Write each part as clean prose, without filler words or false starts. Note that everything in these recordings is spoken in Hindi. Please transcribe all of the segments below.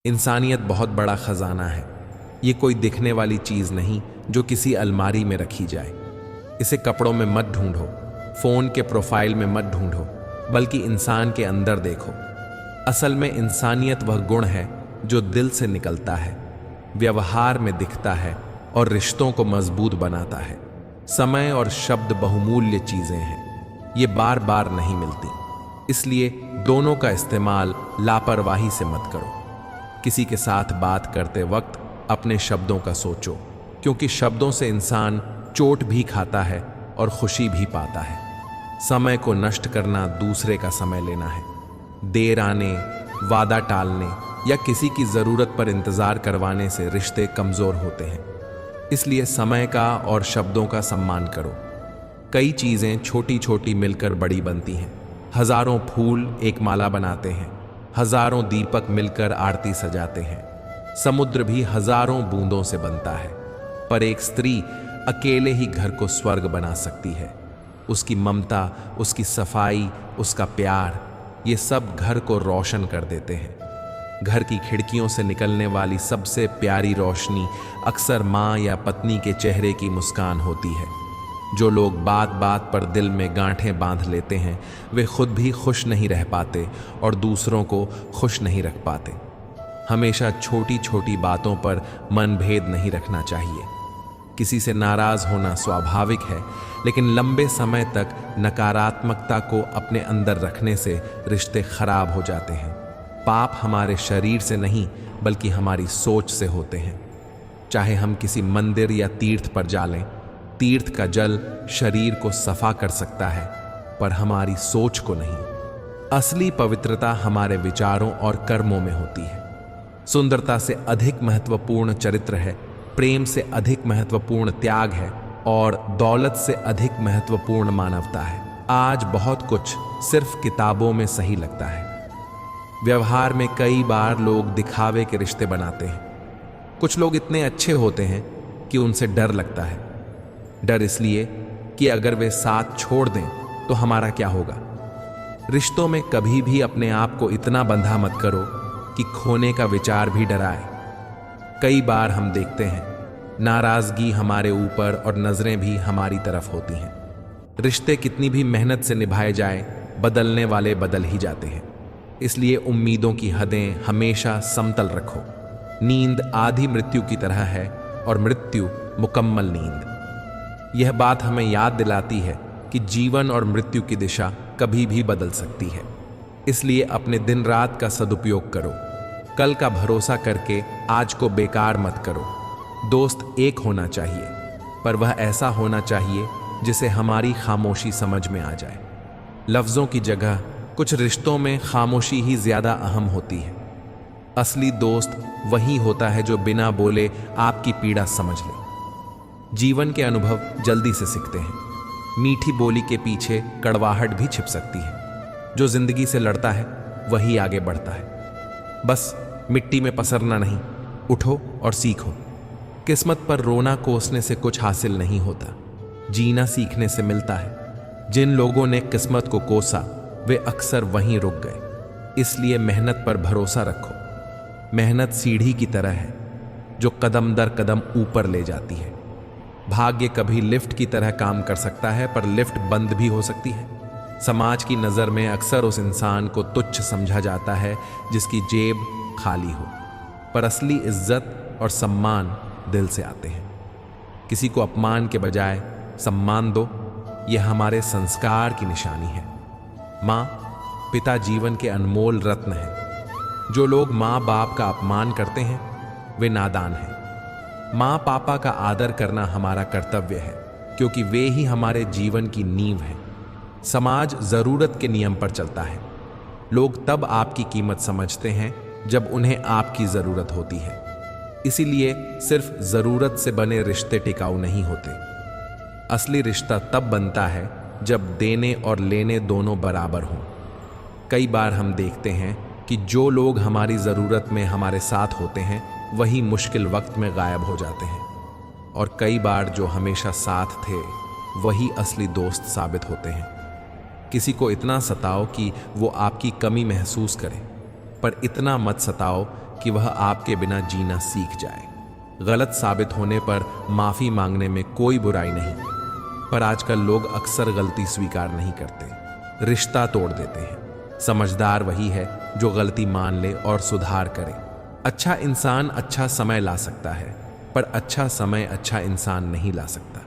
इंसानियत बहुत बड़ा खजाना है। ये कोई दिखने वाली चीज नहीं जो किसी अलमारी में रखी जाए। इसे कपड़ों में मत ढूंढो, फोन के प्रोफाइल में मत ढूंढो, बल्कि इंसान के अंदर देखो। असल में इंसानियत वह गुण है जो दिल से निकलता है, व्यवहार में दिखता है और रिश्तों को मजबूत बनाता है। समय और शब्द बहुमूल्य चीजें हैं, ये बार बार नहीं मिलती, इसलिए दोनों का इस्तेमाल लापरवाही से मत करो। किसी के साथ बात करते वक्त अपने शब्दों का सोचो, क्योंकि शब्दों से इंसान चोट भी खाता है और खुशी भी पाता है। समय को नष्ट करना दूसरे का समय लेना है। देर आने, वादा टालने या किसी की जरूरत पर इंतजार करवाने से रिश्ते कमजोर होते हैं। इसलिए समय का और शब्दों का सम्मान करो। कई चीजें छोटी छोटी मिलकर बड़ी बनती हैं। हजारों फूल एक माला बनाते हैं, हजारों दीपक मिलकर आरती सजाते हैं। समुद्र भी हजारों बूंदों से बनता है, पर एक स्त्री अकेले ही घर को स्वर्ग बना सकती है। उसकी ममता, उसकी सफाई, उसका प्यार, ये सब घर को रोशन कर देते हैं। घर की खिड़कियों से निकलने वाली सबसे प्यारी रोशनी अक्सर माँ या पत्नी के चेहरे की मुस्कान होती है। जो लोग बात बात पर दिल में गांठें बांध लेते हैं, वे खुद भी खुश नहीं रह पाते और दूसरों को खुश नहीं रख पाते। हमेशा छोटी छोटी बातों पर मनभेद नहीं रखना चाहिए। किसी से नाराज होना स्वाभाविक है, लेकिन लंबे समय तक नकारात्मकता को अपने अंदर रखने से रिश्ते खराब हो जाते हैं। पाप हमारे शरीर से नहीं, बल्कि हमारी सोच से होते हैं। चाहे हम किसी मंदिर या तीर्थ पर जा लें, तीर्थ का जल शरीर को सफा कर सकता है, पर हमारी सोच को नहीं। असली पवित्रता हमारे विचारों और कर्मों में होती है। सुंदरता से अधिक महत्वपूर्ण चरित्र है, प्रेम से अधिक महत्वपूर्ण त्याग है और दौलत से अधिक महत्वपूर्ण मानवता है। आज बहुत कुछ सिर्फ किताबों में सही लगता है। व्यवहार में कई बार लोग दिखावे के रिश्ते बनाते हैं। कुछ लोग इतने अच्छे होते हैं कि उनसे डर लगता है। डर इसलिए कि अगर वे साथ छोड़ दें तो हमारा क्या होगा। रिश्तों में कभी भी अपने आप को इतना बंधा मत करो कि खोने का विचार भी डराए। कई बार हम देखते हैं नाराजगी हमारे ऊपर और नजरें भी हमारी तरफ होती हैं। रिश्ते कितनी भी मेहनत से निभाए जाएं, बदलने वाले बदल ही जाते हैं। इसलिए उम्मीदों की हदें हमेशा समतल रखो। नींद आधी मृत्यु की तरह है और मृत्यु मुकम्मल नींद। यह बात हमें याद दिलाती है कि जीवन और मृत्यु की दिशा कभी भी बदल सकती है। इसलिए अपने दिन रात का सदुपयोग करो। कल का भरोसा करके आज को बेकार मत करो। दोस्त एक होना चाहिए, पर वह ऐसा होना चाहिए जिसे हमारी खामोशी समझ में आ जाए। लफ्ज़ों की जगह कुछ रिश्तों में खामोशी ही ज्यादा अहम होती है। असली दोस्त वही होता है जो बिना बोले आपकी पीड़ा समझ ले। जीवन के अनुभव जल्दी से सीखते हैं। मीठी बोली के पीछे कड़वाहट भी छिप सकती है। जो जिंदगी से लड़ता है वही आगे बढ़ता है। बस मिट्टी में पसरना नहीं, उठो और सीखो। किस्मत पर रोना कोसने से कुछ हासिल नहीं होता, जीना सीखने से मिलता है। जिन लोगों ने किस्मत को कोसा वे अक्सर वहीं रुक गए। इसलिए मेहनत पर भरोसा रखो। मेहनत सीढ़ी की तरह है जो कदम दर कदम ऊपर ले जाती है। भाग्य कभी लिफ्ट की तरह काम कर सकता है, पर लिफ्ट बंद भी हो सकती है। समाज की नज़र में अक्सर उस इंसान को तुच्छ समझा जाता है जिसकी जेब खाली हो, पर असली इज्जत और सम्मान दिल से आते हैं। किसी को अपमान के बजाय सम्मान दो, यह हमारे संस्कार की निशानी है। माँ पिता जीवन के अनमोल रत्न हैं। जो लोग माँ बाप का अपमान करते हैं वे नादान हैं। माँ पापा का आदर करना हमारा कर्तव्य है, क्योंकि वे ही हमारे जीवन की नींव हैं। समाज जरूरत के नियम पर चलता है। लोग तब आपकी कीमत समझते हैं जब उन्हें आपकी जरूरत होती है। इसीलिए सिर्फ जरूरत से बने रिश्ते टिकाऊ नहीं होते। असली रिश्ता तब बनता है जब देने और लेने दोनों बराबर हों। कई बार हम देखते हैं कि जो लोग हमारी ज़रूरत में हमारे साथ होते हैं वही मुश्किल वक्त में गायब हो जाते हैं, और कई बार जो हमेशा साथ थे वही असली दोस्त साबित होते हैं। किसी को इतना सताओ कि वो आपकी कमी महसूस करे, पर इतना मत सताओ कि वह आपके बिना जीना सीख जाए। गलत साबित होने पर माफी मांगने में कोई बुराई नहीं, पर आजकल लोग अक्सर गलती स्वीकार नहीं करते, रिश्ता तोड़ देते हैं। समझदार वही है जो गलती मान ले और सुधार करे। अच्छा इंसान अच्छा समय ला सकता है, पर अच्छा समय अच्छा इंसान नहीं ला सकता।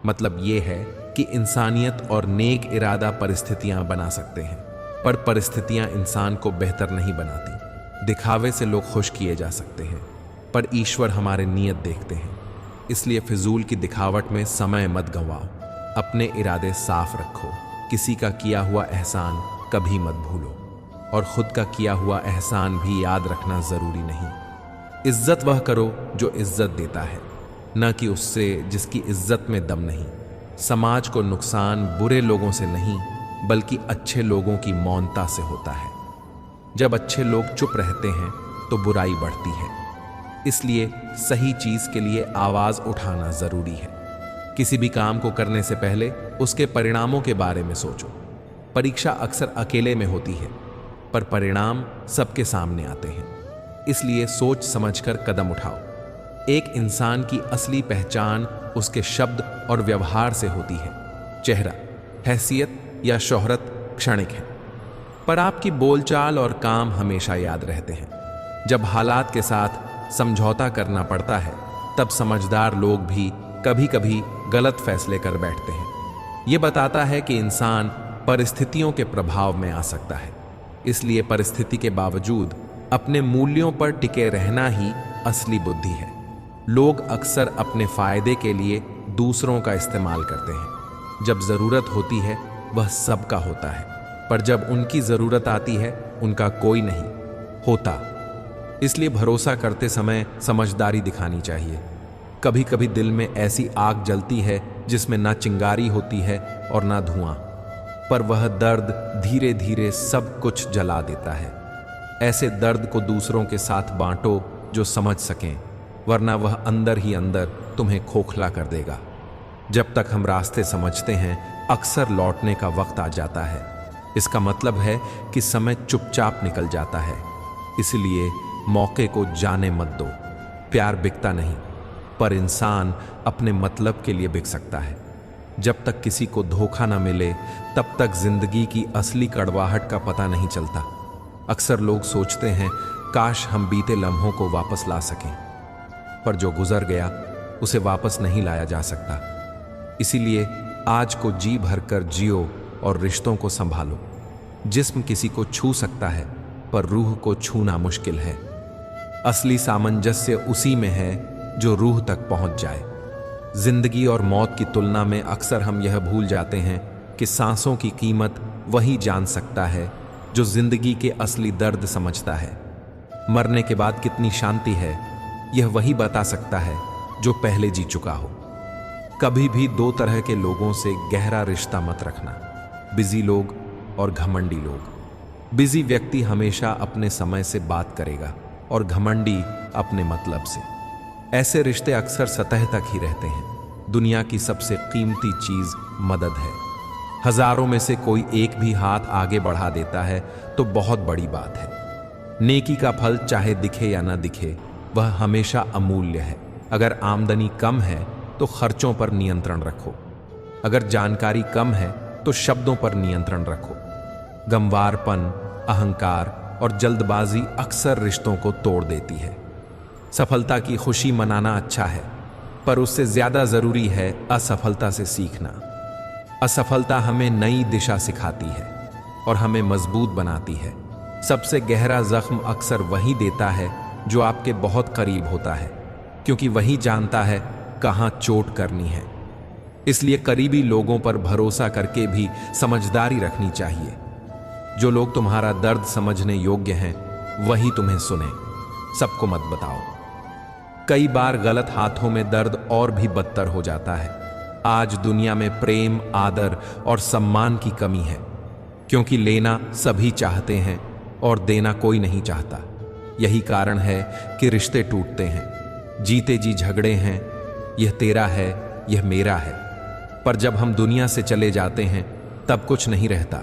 मतलब यह है कि इंसानियत और नेक इरादा परिस्थितियां बना सकते हैं, पर परिस्थितियां इंसान को बेहतर नहीं बनाती। दिखावे से लोग खुश किए जा सकते हैं, पर ईश्वर हमारे नियत देखते हैं। इसलिए फिजूल की दिखावट में समय मत गंवाओ, अपने इरादे साफ रखो। किसी का किया हुआ एहसान कभी मत भूलो, और खुद का किया हुआ एहसान भी याद रखना जरूरी नहीं। इज्जत वह करो जो इज्जत देता है, न कि उससे जिसकी इज्जत में दम नहीं। समाज को नुकसान बुरे लोगों से नहीं, बल्कि अच्छे लोगों की मौनता से होता है। जब अच्छे लोग चुप रहते हैं तो बुराई बढ़ती है। इसलिए सही चीज के लिए आवाज उठाना जरूरी है। किसी भी काम को करने से पहले उसके परिणामों के बारे में सोचो। परीक्षा अक्सर अकेले में होती है, पर परिणाम सबके सामने आते हैं। इसलिए सोच समझकर कदम उठाओ। एक इंसान की असली पहचान उसके शब्द और व्यवहार से होती है। चेहरा, हैसियत या शोहरत क्षणिक है, पर आपकी बोलचाल और काम हमेशा याद रहते हैं। जब हालात के साथ समझौता करना पड़ता है, तब समझदार लोग भी कभी कभी गलत फैसले कर बैठते हैं। यह बताता है कि इंसान परिस्थितियों के प्रभाव में आ सकता है। इसलिए परिस्थिति के बावजूद अपने मूल्यों पर टिके रहना ही असली बुद्धि है। लोग अक्सर अपने फायदे के लिए दूसरों का इस्तेमाल करते हैं। जब जरूरत होती है वह सबका होता है, पर जब उनकी जरूरत आती है उनका कोई नहीं होता। इसलिए भरोसा करते समय समझदारी दिखानी चाहिए। कभी कभी दिल में ऐसी आग जलती है जिसमें ना चिंगारी होती है और ना धुआं, पर वह दर्द धीरे धीरे सब कुछ जला देता है। ऐसे दर्द को दूसरों के साथ बांटो जो समझ सकें, वरना वह अंदर ही अंदर तुम्हें खोखला कर देगा। जब तक हम रास्ते समझते हैं, अक्सर लौटने का वक्त आ जाता है। इसका मतलब है कि समय चुपचाप निकल जाता है। इसलिए मौके को जाने मत दो। प्यार बिकता नहीं, पर इंसान अपने मतलब के लिए बिक सकता है। जब तक किसी को धोखा ना मिले, तब तक जिंदगी की असली कड़वाहट का पता नहीं चलता। अक्सर लोग सोचते हैं काश हम बीते लम्हों को वापस ला सकें, पर जो गुजर गया उसे वापस नहीं लाया जा सकता। इसीलिए आज को जी भरकर जियो और रिश्तों को संभालो। जिस्म किसी को छू सकता है, पर रूह को छूना मुश्किल है। असली सामंजस्य उसी में है जो रूह तक पहुंच जाए। जिंदगी और मौत की तुलना में अक्सर हम यह भूल जाते हैं कि सांसों की कीमत वही जान सकता है जो जिंदगी के असली दर्द समझता है। मरने के बाद कितनी शांति है, यह वही बता सकता है जो पहले जी चुका हो। कभी भी दो तरह के लोगों से गहरा रिश्ता मत रखना, बिजी लोग और घमंडी लोग। बिजी व्यक्ति हमेशा अपने समय से बात करेगा और घमंडी अपने मतलब से। ऐसे रिश्ते अक्सर सतह तक ही रहते हैं। दुनिया की सबसे कीमती चीज मदद है। हजारों में से कोई एक भी हाथ आगे बढ़ा देता है तो बहुत बड़ी बात है। नेकी का फल चाहे दिखे या ना दिखे, वह हमेशा अमूल्य है। अगर आमदनी कम है तो खर्चों पर नियंत्रण रखो। अगर जानकारी कम है तो शब्दों पर नियंत्रण रखो। गंवारपन, अहंकार और जल्दबाजी अक्सर रिश्तों को तोड़ देती है। सफलता की खुशी मनाना अच्छा है, पर उससे ज्यादा जरूरी है असफलता से सीखना। असफलता हमें नई दिशा सिखाती है और हमें मजबूत बनाती है। सबसे गहरा जख्म अक्सर वही देता है जो आपके बहुत करीब होता है, क्योंकि वही जानता है कहाँ चोट करनी है। इसलिए करीबी लोगों पर भरोसा करके भी समझदारी रखनी चाहिए। जो लोग तुम्हारा दर्द समझने योग्य हैं, वही तुम्हें सुने। सबको मत बताओ। कई बार गलत हाथों में दर्द और भी बदतर हो जाता है। आज दुनिया में प्रेम, आदर और सम्मान की कमी है, क्योंकि लेना सभी चाहते हैं और देना कोई नहीं चाहता। यही कारण है कि रिश्ते टूटते हैं। जीते जी झगड़े हैं, यह तेरा है, यह मेरा है। पर जब हम दुनिया से चले जाते हैं तब कुछ नहीं रहता।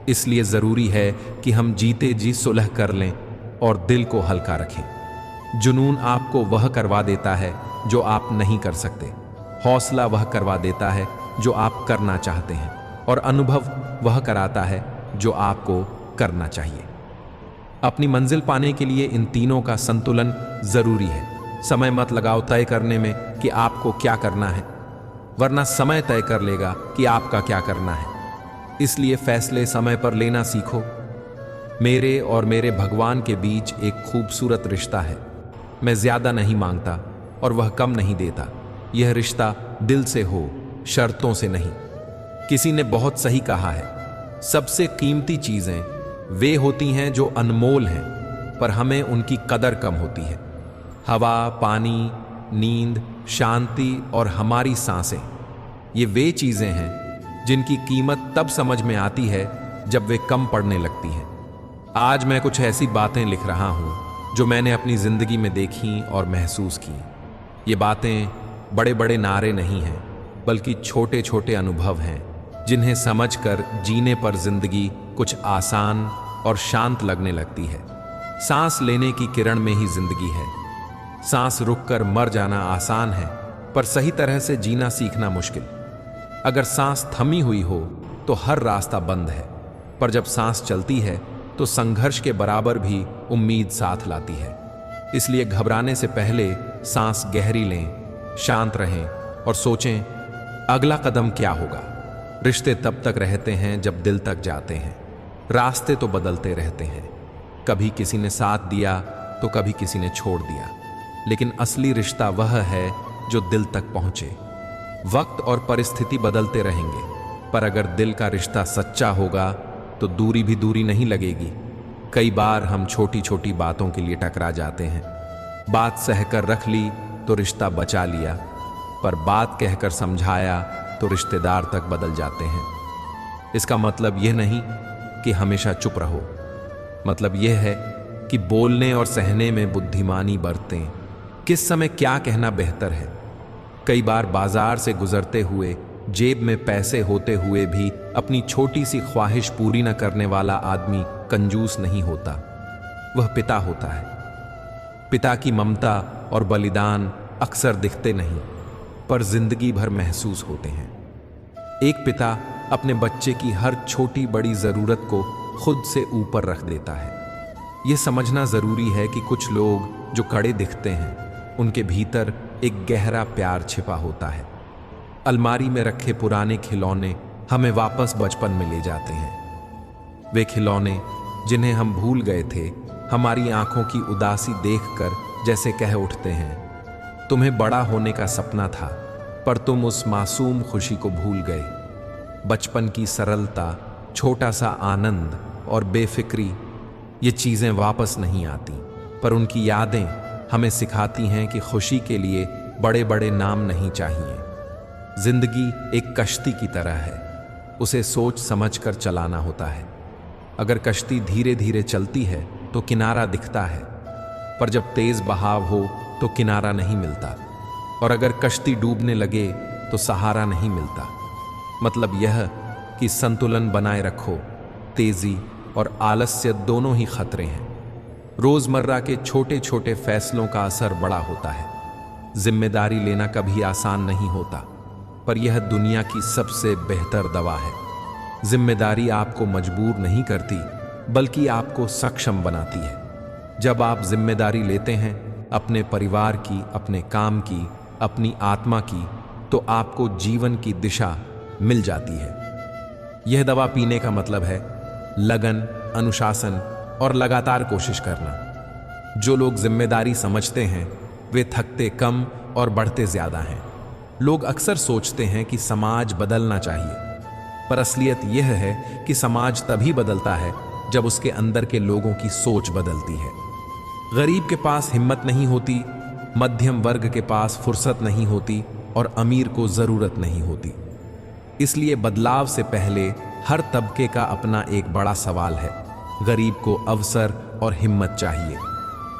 इसलिए जरूरी है कि हम जीते जी सुलह कर लें और दिल को हल्का रखें। जुनून आपको वह करवा देता है जो आप नहीं कर सकते, हौसला वह करवा देता है जो आप करना चाहते हैं, और अनुभव वह कराता है जो आपको करना चाहिए। अपनी मंजिल पाने के लिए इन तीनों का संतुलन जरूरी है। समय मत लगाओ तय करने में कि आपको क्या करना है, वरना समय तय कर लेगा कि आपका क्या करना है। इसलिए फैसले समय पर लेना सीखो। मेरे और मेरे भगवान के बीच एक खूबसूरत रिश्ता है। मैं ज्यादा नहीं मांगता और वह कम नहीं देता। यह रिश्ता दिल से हो, शर्तों से नहीं। किसी ने बहुत सही कहा है, सबसे कीमती चीजें वे होती हैं जो अनमोल हैं, पर हमें उनकी कदर कम होती है। हवा, पानी, नींद, शांति और हमारी सांसें, ये वे चीजें हैं जिनकी कीमत तब समझ में आती है जब वे कम पड़ने लगती हैं। आज मैं कुछ ऐसी बातें लिख रहा हूं जो मैंने अपनी जिंदगी में देखी और महसूस की। ये बातें बड़े बड़े नारे नहीं हैं, बल्कि छोटे छोटे अनुभव हैं जिन्हें समझकर जीने पर जिंदगी कुछ आसान और शांत लगने लगती है। सांस लेने की किरण में ही जिंदगी है। सांस रुककर मर जाना आसान है, पर सही तरह से जीना सीखना मुश्किल। अगर सांस थमी हुई हो तो हर रास्ता बंद है, पर जब सांस चलती है तो संघर्ष के बराबर भी उम्मीद साथ लाती है। इसलिए घबराने से पहले सांस गहरी लें, शांत रहें और सोचें अगला कदम क्या होगा। रिश्ते तब तक रहते हैं जब दिल तक जाते हैं। रास्ते तो बदलते रहते हैं, कभी किसी ने साथ दिया तो कभी किसी ने छोड़ दिया, लेकिन असली रिश्ता वह है जो दिल तक पहुंचे। वक्त और परिस्थिति बदलते रहेंगे, पर अगर दिल का रिश्ता सच्चा होगा तो दूरी भी दूरी नहीं लगेगी। कई बार हम छोटी छोटी बातों के लिए टकरा जाते हैं। बात सहकर रख ली तो रिश्ता बचा लिया, पर बात कहकर समझाया तो रिश्तेदार तक बदल जाते हैं। इसका मतलब यह नहीं कि हमेशा चुप रहो, मतलब यह है कि बोलने और सहने में बुद्धिमानी बरतें। किस समय क्या कहना बेहतर है। कई बार बाजार से गुजरते हुए जेब में पैसे होते हुए भी अपनी छोटी सी ख्वाहिश पूरी न करने वाला आदमी कंजूस नहीं होता, वह पिता होता है। पिता की ममता और बलिदान अक्सर दिखते नहीं, पर जिंदगी भर महसूस होते हैं। एक पिता अपने बच्चे की हर छोटी बड़ी जरूरत को खुद से ऊपर रख देता है। यह समझना जरूरी है कि कुछ लोग जो कड़े दिखते हैं, उनके भीतर एक गहरा प्यार छिपा होता है। अलमारी में रखे पुराने खिलौने हमें वापस बचपन में ले जाते हैं। वे खिलौने जिन्हें हम भूल गए थे, हमारी आंखों की उदासी देखकर जैसे कह उठते हैं, तुम्हें बड़ा होने का सपना था, पर तुम उस मासूम खुशी को भूल गए। बचपन की सरलता, छोटा सा आनंद और बेफिक्री, ये चीजें वापस नहीं आती, पर उनकी यादें हमें सिखाती हैं कि खुशी के लिए बड़े बड़े नाम नहीं चाहिए। जिंदगी एक कश्ती की तरह है, उसे सोच समझकर चलाना होता है। अगर कश्ती धीरे धीरे चलती है तो किनारा दिखता है, पर जब तेज बहाव हो तो किनारा नहीं मिलता, और अगर कश्ती डूबने लगे तो सहारा नहीं मिलता। मतलब यह कि संतुलन बनाए रखो। तेजी और आलस्य दोनों ही खतरे हैं। रोजमर्रा के छोटे छोटे फैसलों का असर बड़ा होता है। जिम्मेदारी लेना कभी आसान नहीं होता, पर यह दुनिया की सबसे बेहतर दवा है। जिम्मेदारी आपको मजबूर नहीं करती, बल्कि आपको सक्षम बनाती है। जब आप जिम्मेदारी लेते हैं अपने परिवार की, अपने काम की, अपनी आत्मा की, तो आपको जीवन की दिशा मिल जाती है। यह दवा पीने का मतलब है लगन, अनुशासन और लगातार कोशिश करना। जो लोग जिम्मेदारी समझते हैं वे थकते कम और बढ़ते ज्यादा हैं। लोग अक्सर सोचते हैं कि समाज बदलना चाहिए, पर असलियत यह है कि समाज तभी बदलता है जब उसके अंदर के लोगों की सोच बदलती है। गरीब के पास हिम्मत नहीं होती, मध्यम वर्ग के पास फुर्सत नहीं होती और अमीर को जरूरत नहीं होती। इसलिए बदलाव से पहले हर तबके का अपना एक बड़ा सवाल है। गरीब को अवसर और हिम्मत चाहिए,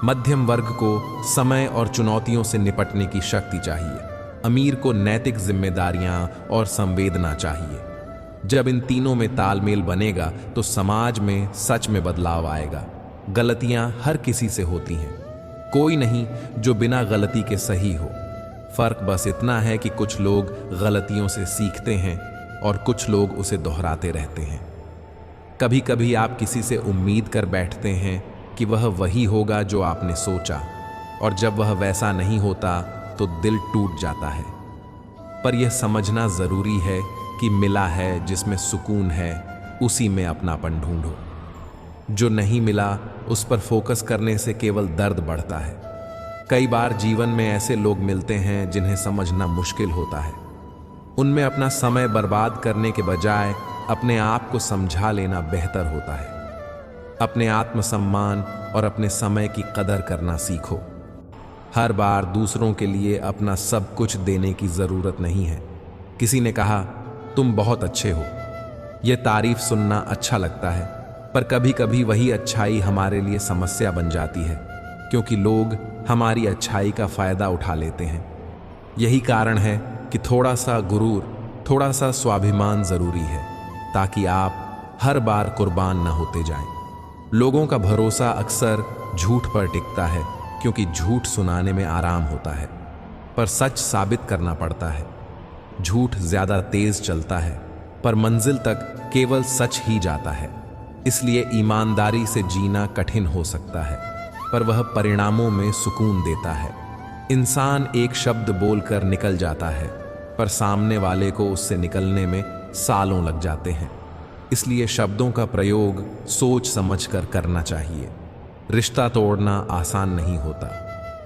मध्यम वर्ग को समय और चुनौतियों से निपटने की शक्ति चाहिए, अमीर को नैतिक जिम्मेदारियां और संवेदना चाहिए। जब इन तीनों में तालमेल बनेगा तो समाज में सच में बदलाव आएगा। गलतियां हर किसी से होती हैं, कोई नहीं जो बिना गलती के सही हो। फर्क बस इतना है कि कुछ लोग गलतियों से सीखते हैं और कुछ लोग उसे दोहराते रहते हैं। कभी कभी आप किसी से उम्मीद कर बैठते हैं कि वह वही होगा जो आपने सोचा, और जब वह वैसा नहीं होता तो दिल टूट जाता है। पर यह समझना जरूरी है कि मिला है जिसमें सुकून है, उसी में अपनापन ढूंढो। जो नहीं मिला उस पर फोकस करने से केवल दर्द बढ़ता है। कई बार जीवन में ऐसे लोग मिलते हैं जिन्हें समझना मुश्किल होता है। उनमें अपना समय बर्बाद करने के बजाय अपने आप को समझा लेना बेहतर होता है। अपने आत्मसम्मान और अपने समय की कदर करना सीखो। हर बार दूसरों के लिए अपना सब कुछ देने की जरूरत नहीं है। किसी ने कहा तुम बहुत अच्छे हो। यह तारीफ सुनना अच्छा लगता है, पर कभी कभी वही अच्छाई हमारे लिए समस्या बन जाती है, क्योंकि लोग हमारी अच्छाई का फायदा उठा लेते हैं। यही कारण है कि थोड़ा सा गुरूर, थोड़ा सा स्वाभिमान जरूरी है, ताकि आप हर बार कुर्बान न होते जाएं। लोगों का भरोसा अक्सर झूठ पर टिकता है, क्योंकि झूठ सुनाने में आराम होता है, पर सच साबित करना पड़ता है। झूठ ज्यादा तेज चलता है, पर मंजिल तक केवल सच ही जाता है। इसलिए ईमानदारी से जीना कठिन हो सकता है, पर वह परिणामों में सुकून देता है। इंसान एक शब्द बोलकर निकल जाता है, पर सामने वाले को उससे निकलने में सालों लग जाते हैं। इसलिए शब्दों का प्रयोग सोच समझकर करना चाहिए। रिश्ता तोड़ना आसान नहीं होता।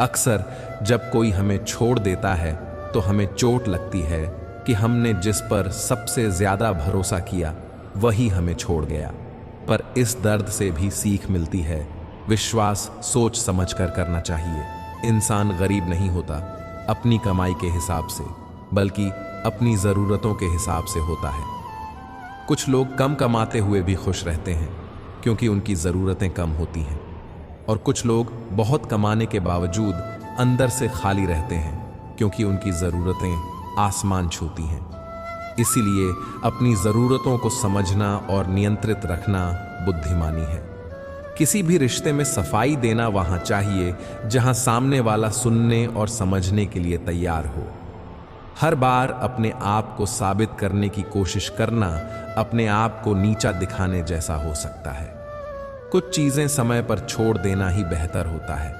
अक्सर जब कोई हमें छोड़ देता है तो हमें चोट लगती है कि हमने जिस पर सबसे ज्यादा भरोसा किया वही हमें छोड़ गया। पर इस दर्द से भी सीख मिलती है। विश्वास सोच समझकर करना चाहिए। इंसान गरीब नहीं होता अपनी कमाई के हिसाब से, बल्कि अपनी ज़रूरतों के हिसाब से होता है। कुछ लोग कम कमाते हुए भी खुश रहते हैं, क्योंकि उनकी ज़रूरतें कम होती हैं, और कुछ लोग बहुत कमाने के बावजूद अंदर से खाली रहते हैं, क्योंकि उनकी ज़रूरतें आसमान छूती हैं। इसीलिए अपनी ज़रूरतों को समझना और नियंत्रित रखना बुद्धिमानी है। किसी भी रिश्ते में सफाई देना वहाँ चाहिए जहाँ सामने वाला सुनने और समझने के लिए तैयार हो। हर बार अपने आप को साबित करने की कोशिश करना अपने आप को नीचा दिखाने जैसा हो सकता है। कुछ चीज़ें समय पर छोड़ देना ही बेहतर होता है।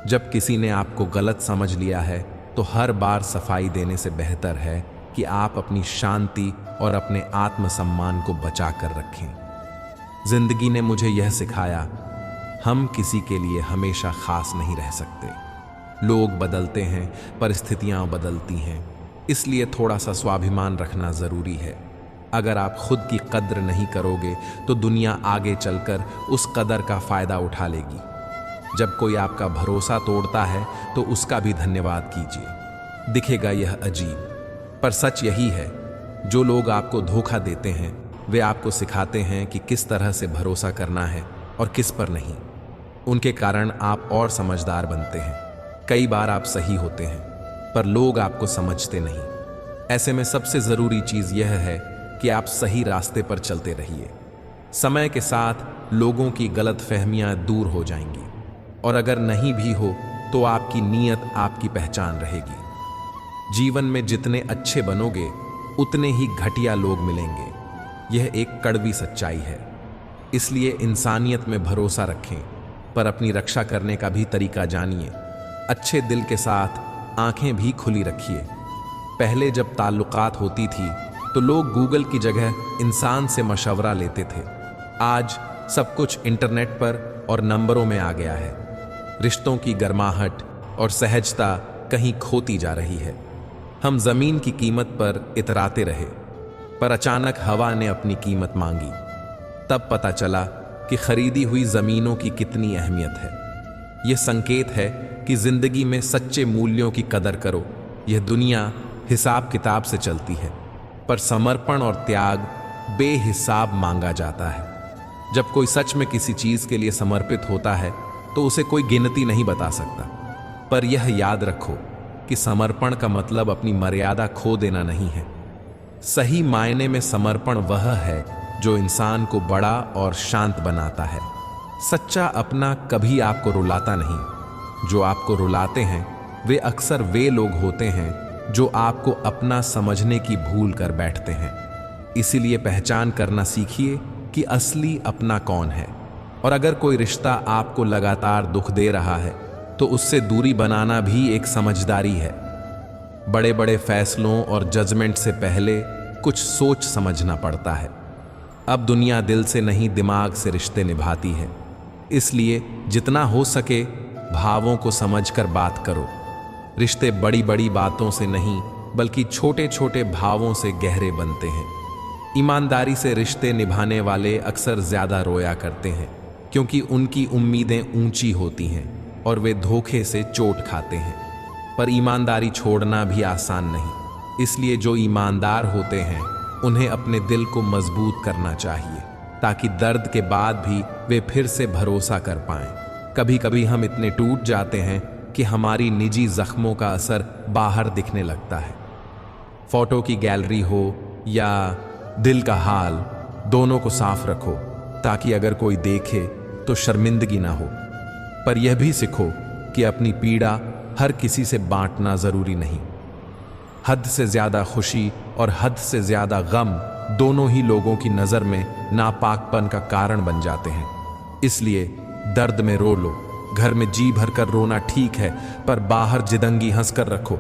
जब किसी ने आपको गलत समझ लिया है तो हर बार सफाई देने से बेहतर है कि आप अपनी शांति और अपने आत्मसम्मान को बचा कर रखें। जिंदगी ने मुझे यह सिखाया, हम किसी के लिए हमेशा खास नहीं रह सकते। लोग बदलते हैं, परिस्थितियां बदलती हैं, इसलिए थोड़ा सा स्वाभिमान रखना जरूरी है। अगर आप खुद की कद्र नहीं करोगे तो दुनिया आगे चलकर उस कदर का फायदा उठा लेगी। जब कोई आपका भरोसा तोड़ता है तो उसका भी धन्यवाद कीजिए। दिखेगा यह अजीब, पर सच यही है। जो लोग आपको धोखा देते हैं वे आपको सिखाते हैं कि किस तरह से भरोसा करना है और किस पर नहीं। उनके कारण आप और समझदार बनते हैं। कई बार आप सही होते हैं, पर लोग आपको समझते नहीं। ऐसे में सबसे ज़रूरी चीज़ यह है कि आप सही रास्ते पर चलते रहिए। समय के साथ लोगों की गलतफहमियां दूर हो जाएंगी, और अगर नहीं भी हो तो आपकी नीयत आपकी पहचान रहेगी। जीवन में जितने अच्छे बनोगे उतने ही घटिया लोग मिलेंगे। यह एक कड़वी सच्चाई है। इसलिए इंसानियत में भरोसा रखें, पर अपनी रक्षा करने का भी तरीका जानिए। अच्छे दिल के साथ आंखें भी खुली रखिए। पहले जब ताल्लुकात होती थी तो लोग गूगल की जगह इंसान से मशवरा लेते थे। आज सब कुछ इंटरनेट पर और नंबरों में आ गया है। रिश्तों की गर्माहट और सहजता कहीं खोती जा रही है। हम जमीन की कीमत पर इतराते रहे, पर अचानक हवा ने अपनी कीमत मांगी। तब पता चला कि खरीदी हुई जमीनों की कितनी अहमियत है। यह संकेत है कि जिंदगी में सच्चे मूल्यों की कदर करो। यह दुनिया हिसाब किताब से चलती है, पर समर्पण और त्याग बेहिसाब मांगा जाता है। जब कोई सच में किसी चीज के लिए समर्पित होता है तो उसे कोई गिनती नहीं बता सकता। पर यह याद रखो कि समर्पण का मतलब अपनी मर्यादा खो देना नहीं है। सही मायने में समर्पण वह है जो इंसान को बड़ा और शांत बनाता है। सच्चा अपना कभी आपको रुलाता नहीं, जो आपको रुलाते हैं वे अक्सर वे लोग होते हैं जो आपको अपना समझने की भूल कर बैठते हैं। इसीलिए पहचान करना सीखिए कि असली अपना कौन है। और अगर कोई रिश्ता आपको लगातार दुख दे रहा है तो उससे दूरी बनाना भी एक समझदारी है। बड़े बड़े फैसलों और जजमेंट से पहले कुछ सोच समझना पड़ता है। अब दुनिया दिल से नहीं दिमाग से रिश्ते निभाती है, इसलिए जितना हो सके भावों को समझकर बात करो। रिश्ते बड़ी बड़ी बातों से नहीं बल्कि छोटे छोटे भावों से गहरे बनते हैं। ईमानदारी से रिश्ते निभाने वाले अक्सर ज्यादा रोया करते हैं, क्योंकि उनकी उम्मीदें ऊंची होती हैं और वे धोखे से चोट खाते हैं। पर ईमानदारी छोड़ना भी आसान नहीं, इसलिए जो ईमानदार होते हैं उन्हें अपने दिल को मजबूत करना चाहिए, ताकि दर्द के बाद भी वे फिर से भरोसा कर पाएं। कभी कभी हम इतने टूट जाते हैं कि हमारी निजी जख्मों का असर बाहर दिखने लगता है। फोटो की गैलरी हो या दिल का हाल, दोनों को साफ रखो ताकि अगर कोई देखे तो शर्मिंदगी ना हो। पर यह भी सीखो कि अपनी पीड़ा हर किसी से बांटना जरूरी नहीं। हद से ज्यादा खुशी और हद से ज्यादा गम दोनों ही लोगों की नजर में नापाकपन का कारण बन जाते हैं। इसलिए दर्द में रो लो, घर में जी भरकर रोना ठीक है, पर बाहर जिदंगी हंसकर रखो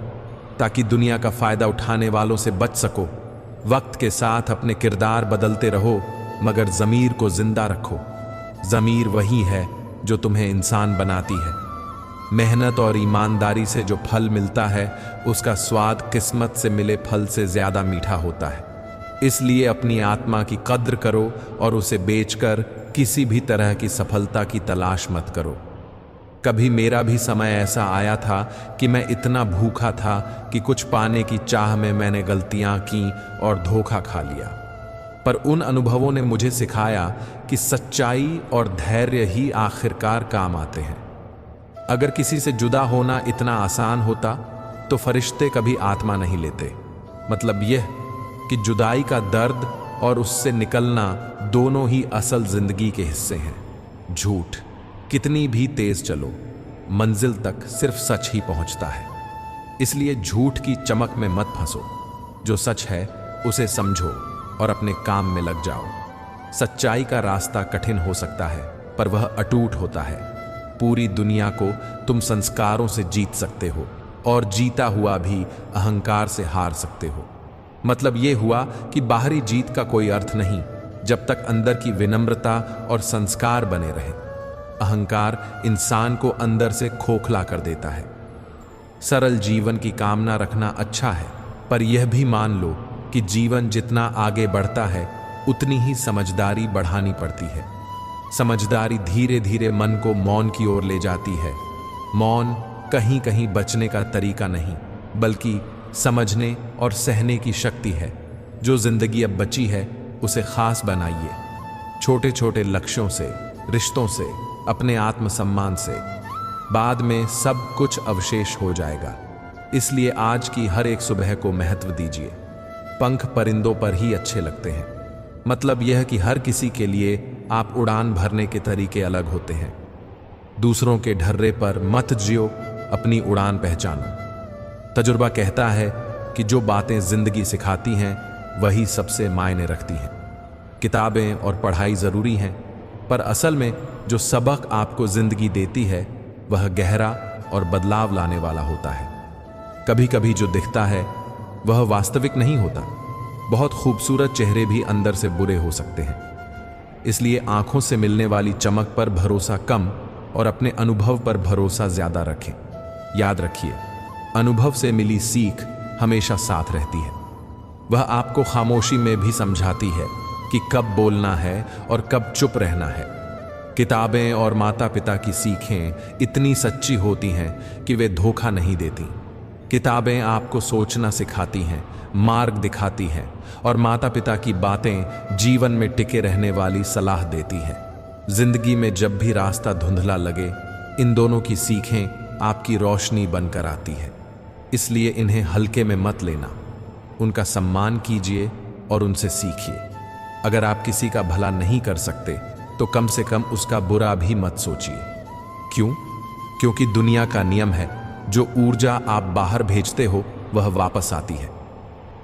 ताकि दुनिया का फायदा उठाने वालों से बच सको। वक्त के साथ अपने किरदार बदलते रहो, मगर ज़मीर को जिंदा रखो। ज़मीर वही है जो तुम्हें इंसान बनाती है। मेहनत और ईमानदारी से जो फल मिलता है उसका स्वाद किस्मत से मिले फल से ज्यादा मीठा होता है। इसलिए अपनी आत्मा की कद्र करो और उसे बेचकर किसी भी तरह की सफलता की तलाश मत करो। कभी मेरा भी समय ऐसा आया था कि मैं इतना भूखा था कि कुछ पाने की चाह में मैंने गलतियां की और धोखा खा लिया। पर उन अनुभवों ने मुझे सिखाया कि सच्चाई और धैर्य ही आखिरकार काम आते हैं। अगर किसी से जुदा होना इतना आसान होता तो फरिश्ते कभी आत्मा नहीं लेते। मतलब यह कि जुदाई का दर्द और उससे निकलना दोनों ही असल जिंदगी के हिस्से हैं। झूठ कितनी भी तेज चलो, मंजिल तक सिर्फ सच ही पहुंचता है। इसलिए झूठ की चमक में मत फंसो। जो सच है उसे समझो और अपने काम में लग जाओ। सच्चाई का रास्ता कठिन हो सकता है, पर वह अटूट होता है। पूरी दुनिया को तुम संस्कारों से जीत सकते हो और जीता हुआ भी अहंकार से हार सकते हो। मतलब यह हुआ कि बाहरी जीत का कोई अर्थ नहीं जब तक अंदर की विनम्रता और संस्कार बने रहे। अहंकार इंसान को अंदर से खोखला कर देता है। सरल जीवन की कामना रखना अच्छा है, पर यह भी मान लो कि जीवन जितना आगे बढ़ता है उतनी ही समझदारी बढ़ानी पड़ती है। समझदारी धीरे धीरे मन को मौन की ओर ले जाती है। मौन कहीं कहीं बचने का तरीका नहीं, बल्कि समझने और सहने की शक्ति है। जो जिंदगी अब बची है उसे खास बनाइए। छोटे छोटे लक्ष्यों से, रिश्तों से, अपने आत्मसम्मान से। बाद में सब कुछ अवशेष हो जाएगा। इसलिए आज की हर एक सुबह को महत्व दीजिए। पंख परिंदों पर ही अच्छे लगते हैं। मतलब यह कि हर किसी के लिए आप उड़ान भरने के तरीके अलग होते हैं। दूसरों के ढर्रे पर मत जियो, अपनी उड़ान पहचानो। तजुर्बा कहता है कि जो बातें जिंदगी सिखाती हैं वही सबसे मायने रखती हैं। किताबें और पढ़ाई ज़रूरी हैं, पर असल में जो सबक आपको जिंदगी देती है वह गहरा और बदलाव लाने वाला होता है। कभी कभी जो दिखता है वह वास्तविक नहीं होता। बहुत खूबसूरत चेहरे भी अंदर से बुरे हो सकते हैं। इसलिए आंखों से मिलने वाली चमक पर भरोसा कम और अपने अनुभव पर भरोसा ज्यादा रखें। याद रखिए, अनुभव से मिली सीख हमेशा साथ रहती है। वह आपको खामोशी में भी समझाती है कि कब बोलना है और कब चुप रहना है। किताबें और माता पिता की सीखें इतनी सच्ची होती हैं कि वे धोखा नहीं देती। किताबें आपको सोचना सिखाती हैं, मार्ग दिखाती हैं, और माता पिता की बातें जीवन में टिके रहने वाली सलाह देती हैं। जिंदगी में जब भी रास्ता धुंधला लगे, इन दोनों की सीखें आपकी रोशनी बनकर आती है। इसलिए इन्हें हल्के में मत लेना, उनका सम्मान कीजिए और उनसे सीखिए। अगर आप किसी का भला नहीं कर सकते तो कम से कम उसका बुरा भी मत सोचिए। क्यों? क्योंकि दुनिया का नियम है, जो ऊर्जा आप बाहर भेजते हो वह वापस आती है।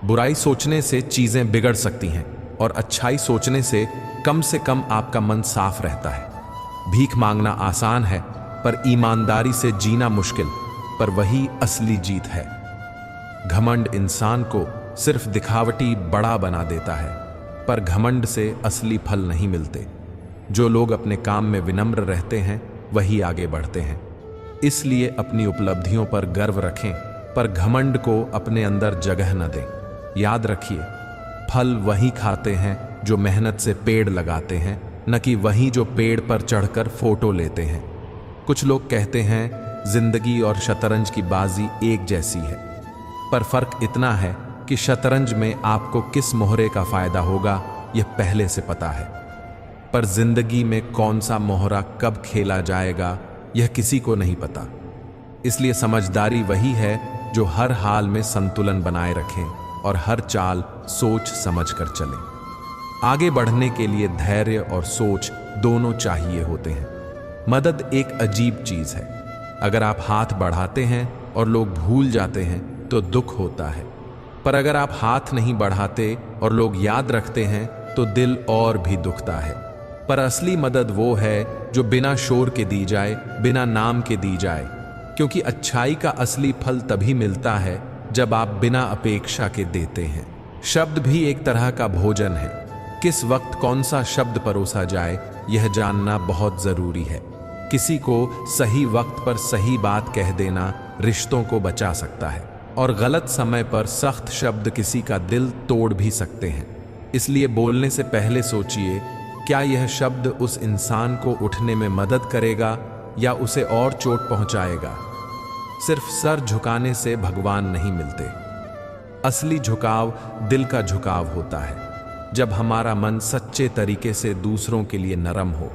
बुराई सोचने से चीजें बिगड़ सकती हैं और अच्छाई सोचने से कम आपका मन साफ रहता है। भीख मांगना आसान है, पर ईमानदारी से जीना मुश्किल, पर वही असली जीत है। घमंड इंसान को सिर्फ दिखावटी बड़ा बना देता है, पर घमंड से असली फल नहीं मिलते। जो लोग अपने काम में विनम्र रहते हैं वही आगे बढ़ते हैं। इसलिए अपनी उपलब्धियों पर गर्व रखें, पर घमंड को अपने अंदर जगह न दें। याद रखिए, फल वही खाते हैं जो मेहनत से पेड़ लगाते हैं, न कि वही जो पेड़ पर चढ़कर फोटो लेते हैं। कुछ लोग कहते हैं जिंदगी और शतरंज की बाजी एक जैसी है, पर फर्क इतना है कि शतरंज में आपको किस मोहरे का फायदा होगा यह पहले से पता है, पर जिंदगी में कौन सा मोहरा कब खेला जाएगा यह किसी को नहीं पता। इसलिए समझदारी वही है जो हर हाल में संतुलन बनाए रखें और हर चाल सोच समझ कर चलें। आगे बढ़ने के लिए धैर्य और सोच दोनों चाहिए होते हैं। मदद एक अजीब चीज है। अगर आप हाथ बढ़ाते हैं और लोग भूल जाते हैं तो दुख होता है, पर अगर आप हाथ नहीं बढ़ाते और लोग याद रखते हैं तो दिल और भी दुखता है। पर असली मदद वो है जो बिना शोर के दी जाए, बिना नाम के दी जाए, क्योंकि अच्छाई का असली फल तभी मिलता है जब आप बिना अपेक्षा के देते हैं। शब्द भी एक तरह का भोजन है। किस वक्त कौन सा शब्द परोसा जाए यह जानना बहुत जरूरी है। किसी को सही वक्त पर सही बात कह देना रिश्तों को बचा सकता है, और गलत समय पर सख्त शब्द किसी का दिल तोड़ भी सकते हैं। इसलिए बोलने से पहले सोचिए, क्या यह शब्द उस इंसान को उठने में मदद करेगा या उसे और चोट पहुंचाएगा। सिर्फ सर झुकाने से भगवान नहीं मिलते। असली झुकाव दिल का झुकाव होता है, जब हमारा मन सच्चे तरीके से दूसरों के लिए नरम हो।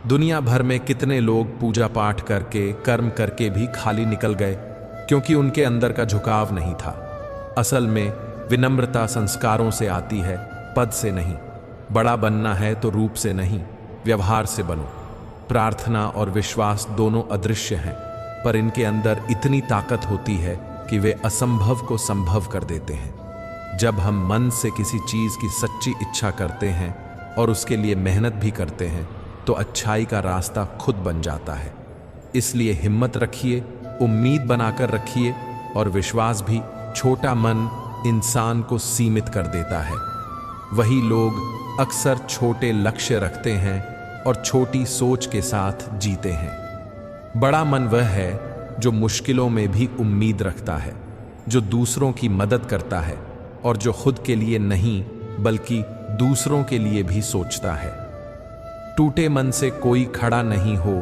दुनिया भर में कितने लोग पूजा पाठ करके, कर्म करके भी खाली निकल गए, क्योंकि उनके अंदर का झुकाव नहीं था। असल में विनम्रता संस्कारों से आती है, पद से नहीं। बड़ा बनना है तो रूप से नहीं, व्यवहार से बनो। प्रार्थना और विश्वास दोनों अदृश्य हैं, पर इनके अंदर इतनी ताकत होती है कि वे असंभव को संभव कर देते हैं। जब हम मन से किसी चीज की सच्ची इच्छा करते हैं और उसके लिए मेहनत भी करते हैं, तो अच्छाई का रास्ता खुद बन जाता है। इसलिए हिम्मत रखिए, उम्मीद बनाकर रखिए, और विश्वास भी। छोटा मन इंसान को सीमित कर देता है। वही लोग अक्सर छोटे लक्ष्य रखते हैं और छोटी सोच के साथ जीते हैं। बड़ा मन वह है जो मुश्किलों में भी उम्मीद रखता है, जो दूसरों की मदद करता है और जो खुद के लिए नहीं बल्कि दूसरों के लिए भी सोचता है। टूटे मन से कोई खड़ा नहीं हो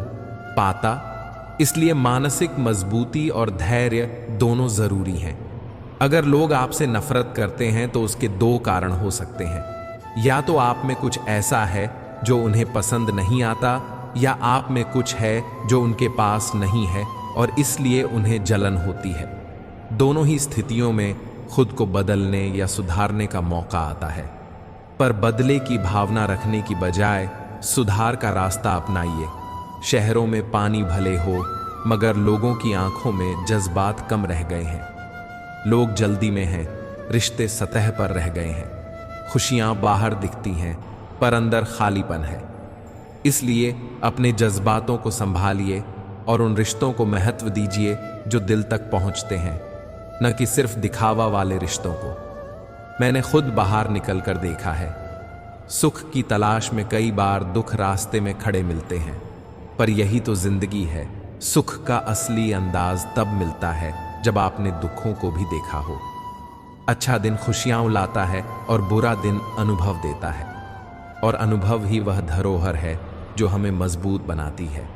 पाता, इसलिए मानसिक मजबूती और धैर्य दोनों जरूरी हैं। अगर लोग आपसे नफरत करते हैं तो उसके दो कारण हो सकते हैं। या तो आप में कुछ ऐसा है जो उन्हें पसंद नहीं आता, या आप में कुछ है जो उनके पास नहीं है और इसलिए उन्हें जलन होती है। दोनों ही स्थितियों में खुद को बदलने या सुधारने का मौका आता है, पर बदले की भावना रखने की बजाय सुधार का रास्ता अपनाइए। शहरों में पानी भले हो, मगर लोगों की आंखों में जज्बात कम रह गए हैं। लोग जल्दी में हैं, रिश्ते सतह पर रह गए हैं। खुशियां बाहर दिखती हैं, पर अंदर खालीपन है। इसलिए अपने जज्बातों को संभालिए और उन रिश्तों को महत्व दीजिए जो दिल तक पहुंचते हैं, न कि सिर्फ दिखावा वाले रिश्तों को। मैंने खुद बाहर निकल कर देखा है। सुख की तलाश में कई बार दुख रास्ते में खड़े मिलते हैं, पर यही तो जिंदगी है। सुख का असली अंदाज तब मिलता है जब आपने दुखों को भी देखा हो। अच्छा दिन खुशियां लाता है और बुरा दिन अनुभव देता है, और अनुभव ही वह धरोहर है जो हमें मजबूत बनाती है।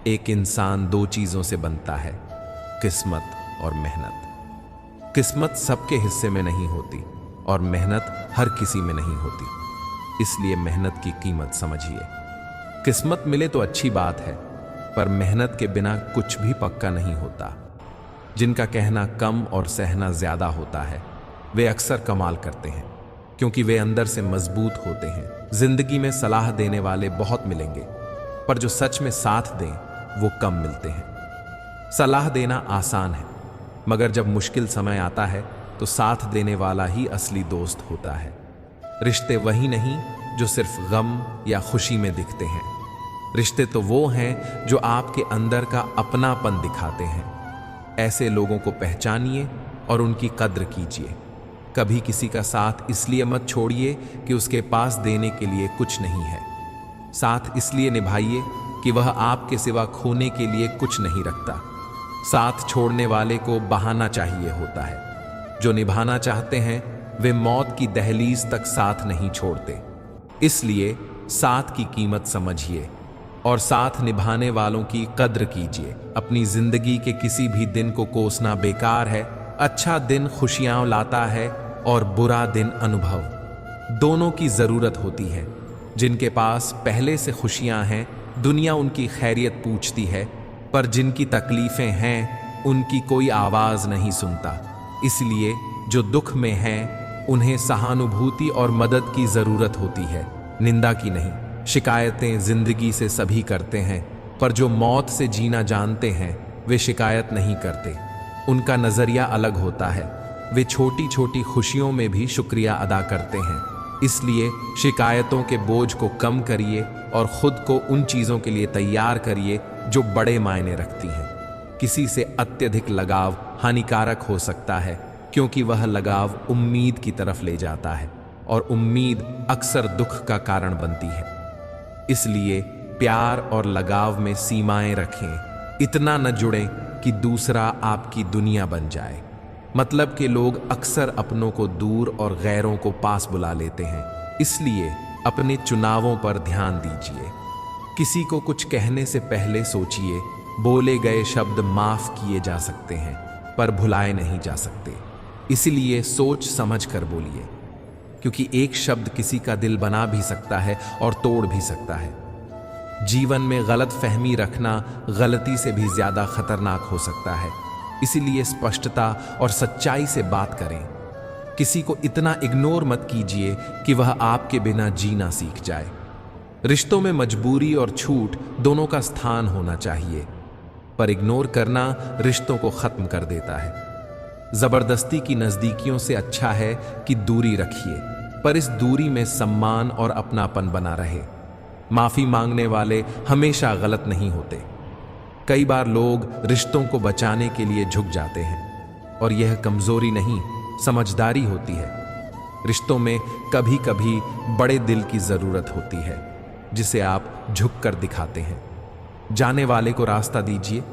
एक इंसान दो चीजों से बनता है, किस्मत और मेहनत। किस्मत सबके हिस्से में नहीं होती और मेहनत हर किसी में नहीं होती, इसलिए मेहनत की कीमत समझिए। किस्मत मिले तो अच्छी बात है, पर मेहनत के बिना कुछ भी पक्का नहीं होता। जिनका कहना कम और सहना ज्यादा होता है, वे अक्सर कमाल करते हैं, क्योंकि वे अंदर से मजबूत होते हैं। जिंदगी में सलाह देने वाले बहुत मिलेंगे, पर जो सच में साथ दें वो कम मिलते हैं। सलाह देना आसान है, मगर जब मुश्किल समय आता है तो साथ देने वाला ही असली दोस्त होता है। रिश्ते वही नहीं जो सिर्फ गम या खुशी में दिखते हैं। रिश्ते तो वो हैं जो आपके अंदर का अपनापन दिखाते हैं। ऐसे लोगों को पहचानिए और उनकी कद्र कीजिए। कभी किसी का साथ इसलिए मत छोड़िए कि उसके पास देने के लिए कुछ नहीं है। साथ इसलिए निभाइए कि वह आपके सिवा खोने के लिए कुछ नहीं रखता। साथ छोड़ने वाले को बहाना चाहिए होता है। जो निभाना चाहते हैं वे मौत की दहलीज तक साथ नहीं छोड़ते। इसलिए साथ की कीमत समझिए और साथ निभाने वालों की कद्र कीजिए। अपनी जिंदगी के किसी भी दिन को कोसना बेकार है। अच्छा दिन खुशियां लाता है और बुरा दिन अनुभव। दोनों की जरूरत होती है। जिनके पास पहले से खुशियां हैं, दुनिया उनकी खैरियत पूछती है, पर जिनकी तकलीफें हैं उनकी कोई आवाज नहीं सुनता। इसलिए जो दुख में हैं उन्हें सहानुभूति और मदद की जरूरत होती है, निंदा की नहीं। शिकायतें जिंदगी से सभी करते हैं, पर जो मौत से जीना जानते हैं वे शिकायत नहीं करते। उनका नजरिया अलग होता है। वे छोटी छोटी खुशियों में भी शुक्रिया अदा करते हैं। इसलिए शिकायतों के बोझ को कम करिए और खुद को उन चीजों के लिए तैयार करिए जो बड़े मायने रखती हैं। किसी से अत्यधिक लगाव हानिकारक हो सकता है, क्योंकि वह लगाव उम्मीद की तरफ ले जाता है और उम्मीद अक्सर दुख का कारण बनती है। इसलिए प्यार और लगाव में सीमाएं रखें। इतना न जुड़ें कि दूसरा आपकी दुनिया बन जाए। मतलब के लोग अक्सर अपनों को दूर और गैरों को पास बुला लेते हैं। इसलिए अपने चुनावों पर ध्यान दीजिए। किसी को कुछ कहने से पहले सोचिए। बोले गए शब्द माफ किए जा सकते हैं, पर भुलाए नहीं जा सकते। इसलिए सोच समझ कर बोलिए, क्योंकि एक शब्द किसी का दिल बना भी सकता है और तोड़ भी सकता है। जीवन में गलत फहमी रखना गलती से भी ज्यादा खतरनाक हो सकता है। इसीलिए स्पष्टता और सच्चाई से बात करें। किसी को इतना इग्नोर मत कीजिए कि वह आपके बिना जीना सीख जाए। रिश्तों में मजबूरी और छूट दोनों का स्थान होना चाहिए, पर इग्नोर करना रिश्तों को खत्म कर देता है। जबरदस्ती की नजदीकियों से अच्छा है कि दूरी रखिए, पर इस दूरी में सम्मान और अपनापन बना रहे। माफी मांगने वाले हमेशा गलत नहीं होते। कई बार लोग रिश्तों को बचाने के लिए झुक जाते हैं, और यह कमजोरी नहीं, समझदारी होती है। रिश्तों में कभी कभी बड़े दिल की जरूरत होती है, जिसे आप झुक कर दिखाते हैं। जाने वाले को रास्ता दीजिए।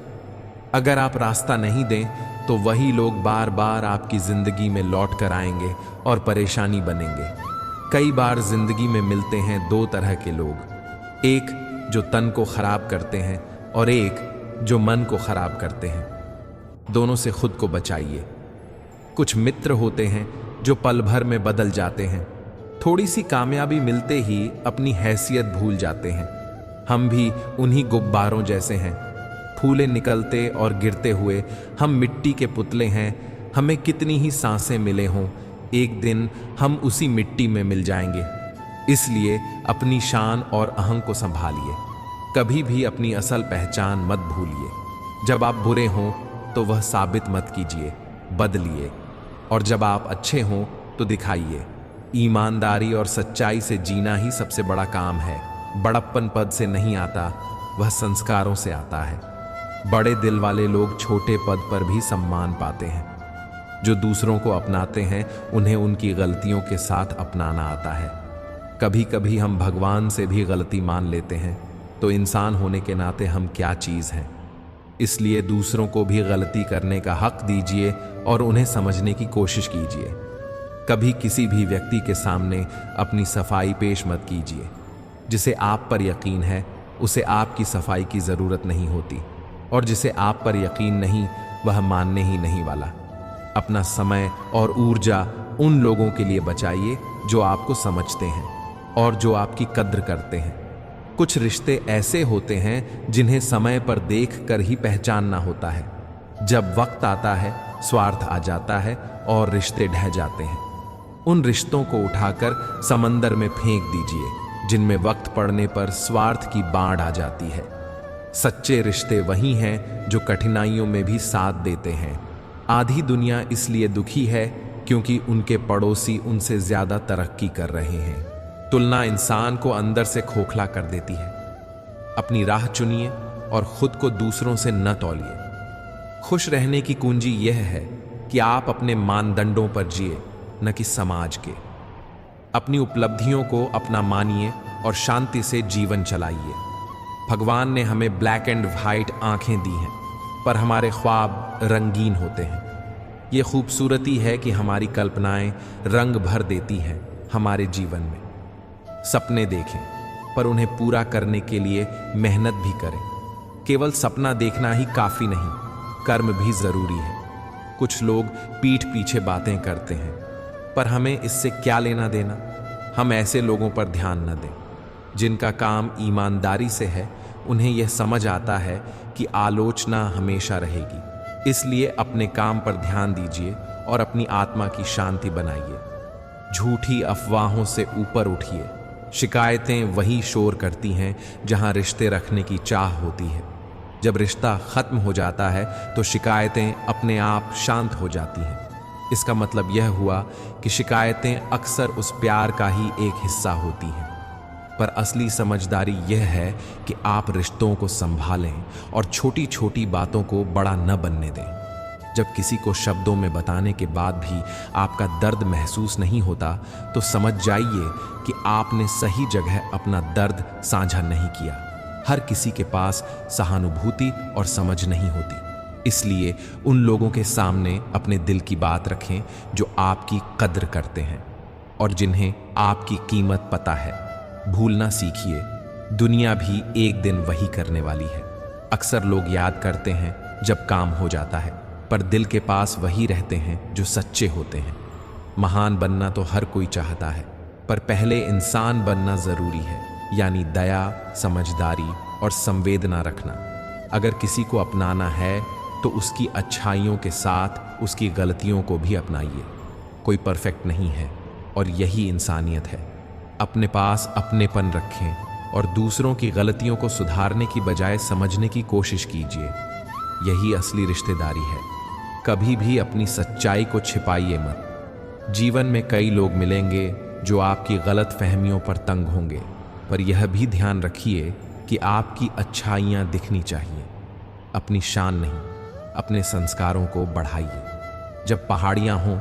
अगर आप रास्ता नहीं दें तो वही लोग बार बार आपकी जिंदगी में लौट कर आएंगे और परेशानी बनेंगे। कई बार जिंदगी में मिलते हैं दो तरह के लोग, एक जो तन को खराब करते हैं और एक जो मन को खराब करते हैं। दोनों से खुद को बचाइए। कुछ मित्र होते हैं जो पल भर में बदल जाते हैं। थोड़ी सी कामयाबी मिलते ही अपनी हैसियत भूल जाते हैं। हम भी उन्हीं गुब्बारों जैसे हैं, फूले निकलते और गिरते हुए। हम मिट्टी के पुतले हैं। हमें कितनी ही सांसें मिले हों, एक दिन हम उसी मिट्टी में मिल जाएंगे। इसलिए अपनी शान और अहंग को संभालिए। कभी भी अपनी असल पहचान मत भूलिए। जब आप बुरे हों तो वह साबित मत कीजिए, बदलिए। और जब आप अच्छे हों तो दिखाइए। ईमानदारी और सच्चाई से जीना ही सबसे बड़ा काम है। बड़प्पन पद से नहीं आता, वह संस्कारों से आता है। बड़े दिल वाले लोग छोटे पद पर भी सम्मान पाते हैं। जो दूसरों को अपनाते हैं उन्हें उनकी गलतियों के साथ अपनाना आता है। कभी कभी हम भगवान से भी गलती मान लेते हैं, तो इंसान होने के नाते हम क्या चीज़ हैं। इसलिए दूसरों को भी गलती करने का हक दीजिए और उन्हें समझने की कोशिश कीजिए। कभी किसी भी व्यक्ति के सामने अपनी सफाई पेश मत कीजिए। जिसे आप पर यकीन है उसे आपकी सफाई की ज़रूरत नहीं होती, और जिसे आप पर यकीन नहीं वह मानने ही नहीं वाला। अपना समय और ऊर्जा उन लोगों के लिए बचाइए जो आपको समझते हैं और जो आपकी कद्र करते हैं। कुछ रिश्ते ऐसे होते हैं जिन्हें समय पर देख कर ही पहचानना होता है। जब वक्त आता है स्वार्थ आ जाता है और रिश्ते ढह जाते हैं। उन रिश्तों को उठाकर समंदर में फेंक दीजिए जिनमें वक्त पड़ने पर स्वार्थ की बाढ़ आ जाती है। सच्चे रिश्ते वही हैं जो कठिनाइयों में भी साथ देते हैं। आधी दुनिया इसलिए दुखी है क्योंकि उनके पड़ोसी उनसे ज्यादा तरक्की कर रहे हैं। तुलना इंसान को अंदर से खोखला कर देती है। अपनी राह चुनिए और खुद को दूसरों से न तौलिए। खुश रहने की कुंजी यह है कि आप अपने मानदंडों पर जिए, न कि समाज के। अपनी उपलब्धियों को अपना मानिए और शांति से जीवन चलाइए। भगवान ने हमें ब्लैक एंड व्हाइट आंखें दी हैं, पर हमारे ख्वाब रंगीन होते हैं। ये खूबसूरती है कि हमारी कल्पनाएं रंग भर देती हैं हमारे जीवन में। सपने देखें, पर उन्हें पूरा करने के लिए मेहनत भी करें। केवल सपना देखना ही काफी नहीं, कर्म भी जरूरी है। कुछ लोग पीठ पीछे बातें करते हैं, पर हमें इससे क्या लेना देना। हम ऐसे लोगों पर ध्यान न दें जिनका काम ईमानदारी से है। उन्हें यह समझ आता है कि आलोचना हमेशा रहेगी। इसलिए अपने काम पर ध्यान दीजिए और अपनी आत्मा की शांति बनाइए। झूठी अफवाहों से ऊपर उठिए। शिकायतें वही शोर करती हैं जहां रिश्ते रखने की चाह होती है। जब रिश्ता खत्म हो जाता है तो शिकायतें अपने आप शांत हो जाती हैं। इसका मतलब यह हुआ कि शिकायतें अक्सर उस प्यार का ही एक हिस्सा होती हैं। पर असली समझदारी यह है कि आप रिश्तों को संभालें और छोटी छोटी बातों को बड़ा न बनने दें। जब किसी को शब्दों में बताने के बाद भी आपका दर्द महसूस नहीं होता, तो समझ जाइए कि आपने सही जगह अपना दर्द साझा नहीं किया। हर किसी के पास सहानुभूति और समझ नहीं होती। इसलिए उन लोगों के सामने अपने दिल की बात रखें जो आपकी कद्र करते हैं और जिन्हें आपकी कीमत पता है। भूलना सीखिए, दुनिया भी एक दिन वही करने वाली है। अक्सर लोग याद करते हैं जब काम हो जाता है, पर दिल के पास वही रहते हैं जो सच्चे होते हैं। महान बनना तो हर कोई चाहता है, पर पहले इंसान बनना जरूरी है, यानी दया, समझदारी और संवेदना रखना। अगर किसी को अपनाना है तो उसकी अच्छाइयों के साथ उसकी गलतियों को भी अपनाइए। कोई परफेक्ट नहीं है और यही इंसानियत है। अपने पास अपनेपन रखें और दूसरों की गलतियों को सुधारने की बजाय समझने की कोशिश कीजिए। यही असली रिश्तेदारी है। कभी भी अपनी सच्चाई को छिपाइए मत। जीवन में कई लोग मिलेंगे जो आपकी गलत फहमियों पर तंग होंगे, पर यह भी ध्यान रखिए कि आपकी अच्छाइयाँ दिखनी चाहिए। अपनी शान नहीं, अपने संस्कारों को बढ़ाइए। जब पहाड़ियाँ हों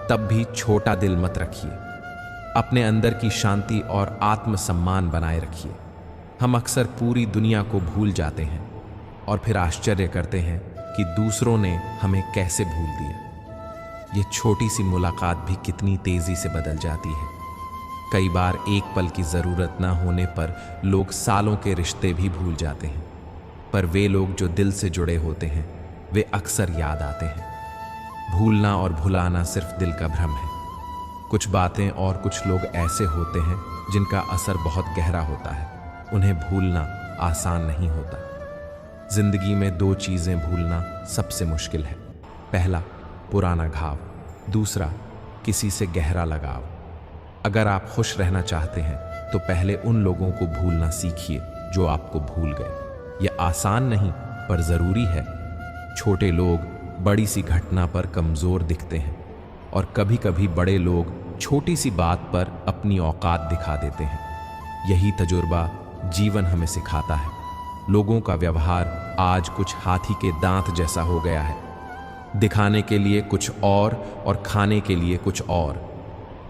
तब भी छोटा दिल मत रखिए। अपने अंदर की शांति और आत्मसम्मान बनाए रखिए। हम अक्सर पूरी दुनिया को भूल जाते हैं और फिर आश्चर्य करते हैं कि दूसरों ने हमें कैसे भूल दिया। ये छोटी सी मुलाकात भी कितनी तेजी से बदल जाती है। कई बार एक पल की जरूरत ना होने पर लोग सालों के रिश्ते भी भूल जाते हैं, पर वे लोग जो दिल से जुड़े होते हैं वे अक्सर याद आते हैं। भूलना और भुलाना सिर्फ दिल का भ्रम है। कुछ बातें और कुछ लोग ऐसे होते हैं जिनका असर बहुत गहरा होता है। उन्हें भूलना आसान नहीं होता। जिंदगी में दो चीजें भूलना सबसे मुश्किल है। पहला, पुराना घाव। दूसरा, किसी से गहरा लगाव। अगर आप खुश रहना चाहते हैं तो पहले उन लोगों को भूलना सीखिए जो आपको भूल गए। यह आसान नहीं, पर जरूरी है। छोटे लोग बड़ी सी घटना पर कमजोर दिखते हैं और कभी कभी बड़े लोग छोटी सी बात पर अपनी औकात दिखा देते हैं। यही तजुर्बा जीवन हमें सिखाता है। लोगों का व्यवहार आज कुछ हाथी के दांत जैसा हो गया है। दिखाने के लिए कुछ और खाने के लिए कुछ और।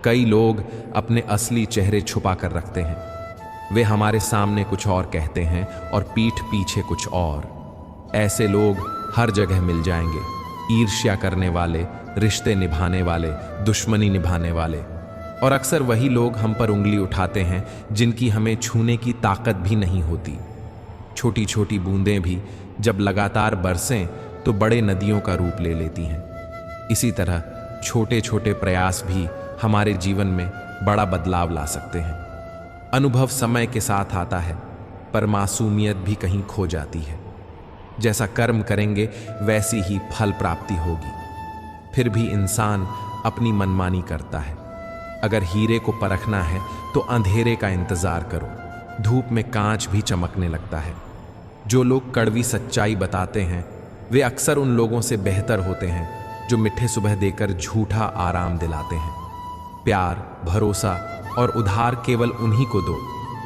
कई लोग अपने असली चेहरे छुपा कर रखते हैं। वे हमारे सामने कुछ और कहते हैं और पीठ पीछे कुछ और। ऐसे लोग हर जगह मिल जाएंगे। ईर्ष्या करने वाले, रिश्ते निभाने वाले, दुश्मनी निभाने वाले। और अक्सर वही लोग हम पर उंगली उठाते हैं जिनकी हमें छूने की ताकत भी नहीं होती। छोटी छोटी बूंदें भी जब लगातार बरसें तो बड़े नदियों का रूप ले लेती हैं। इसी तरह छोटे छोटे प्रयास भी हमारे जीवन में बड़ा बदलाव ला सकते हैं। अनुभव समय के साथ आता है, पर मासूमियत भी कहीं खो जाती है। जैसा कर्म करेंगे वैसी ही फल प्राप्ति होगी। फिर भी इंसान अपनी मनमानी करता है। अगर हीरे को परखना है तो अंधेरे का इंतजार करो। धूप में कांच भी चमकने लगता है। जो लोग कड़वी सच्चाई बताते हैं वे अक्सर उन लोगों से बेहतर होते हैं जो मिठे सुबह देकर झूठा आराम दिलाते हैं। प्यार, भरोसा और उधार केवल उन्हीं को दो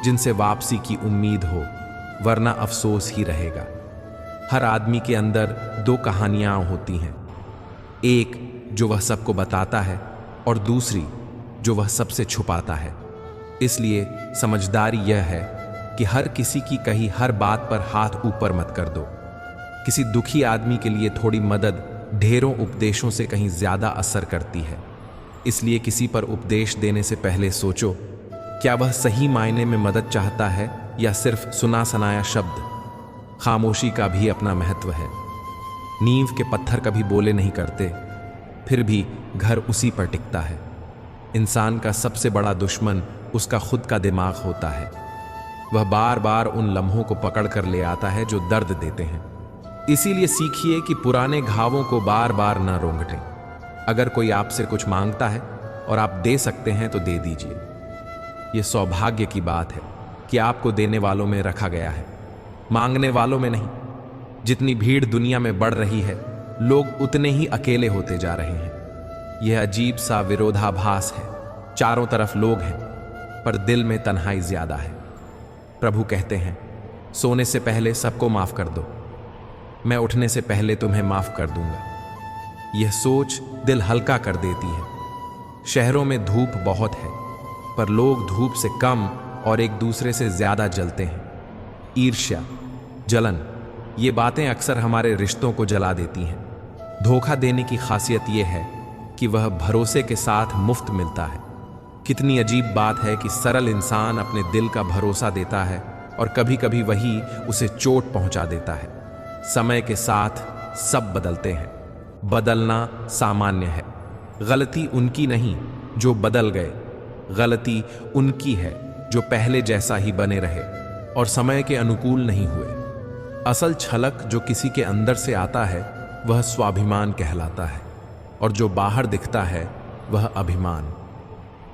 जिनसे वापसी की उम्मीद हो, वरना अफसोस ही रहेगा। हर आदमी के अंदर दो कहानियां होती हैं, एक जो वह सबको बताता है और दूसरी जो वह सबसे छुपाता है। इसलिए समझदारी यह है कि हर किसी की कही हर बात पर हाथ ऊपर मत कर दो। किसी दुखी आदमी के लिए थोड़ी मदद ढेरों उपदेशों से कहीं ज्यादा असर करती है। इसलिए किसी पर उपदेश देने से पहले सोचो, क्या वह सही मायने में मदद चाहता है या सिर्फ सुना सनाया शब्द। खामोशी का भी अपना महत्व है। नींव के पत्थर कभी बोले नहीं करते, फिर भी घर उसी पर टिकता है। इंसान का सबसे बड़ा दुश्मन उसका खुद का दिमाग होता है। वह बार बार उन लम्हों को पकड़ कर ले आता है जो दर्द देते हैं। इसीलिए सीखिए कि पुराने घावों को बार बार न रोंगटें। अगर कोई आपसे कुछ मांगता है और आप दे सकते हैं तो दे दीजिए। यह सौभाग्य की बात है कि आपको देने वालों में रखा गया है, मांगने वालों में नहीं। जितनी भीड़ दुनिया में बढ़ रही है, लोग उतने ही अकेले होते जा रहे हैं। यह अजीब सा विरोधाभास है। चारों तरफ लोग हैं पर दिल में तन्हाई ज्यादा है। प्रभु कहते हैं, सोने से पहले सबको माफ कर दो, मैं उठने से पहले तुम्हें माफ कर दूंगा। यह सोच दिल हल्का कर देती है। शहरों में धूप बहुत है पर लोग धूप से कम और एक दूसरे से ज्यादा जलते हैं। ईर्ष्या, जलन, ये बातें अक्सर हमारे रिश्तों को जला देती हैं। धोखा देने की खासियत यह है कि वह भरोसे के साथ मुफ्त मिलता है। कितनी अजीब बात है कि सरल इंसान अपने दिल का भरोसा देता है और कभी कभी वही उसे चोट पहुंचा देता है। समय के साथ सब बदलते हैं, बदलना सामान्य है। गलती उनकी नहीं जो बदल गए, गलती उनकी है जो पहले जैसा ही बने रहे और समय के अनुकूल नहीं हुए। असल छलक जो किसी के अंदर से आता है वह स्वाभिमान कहलाता है और जो बाहर दिखता है वह अभिमान।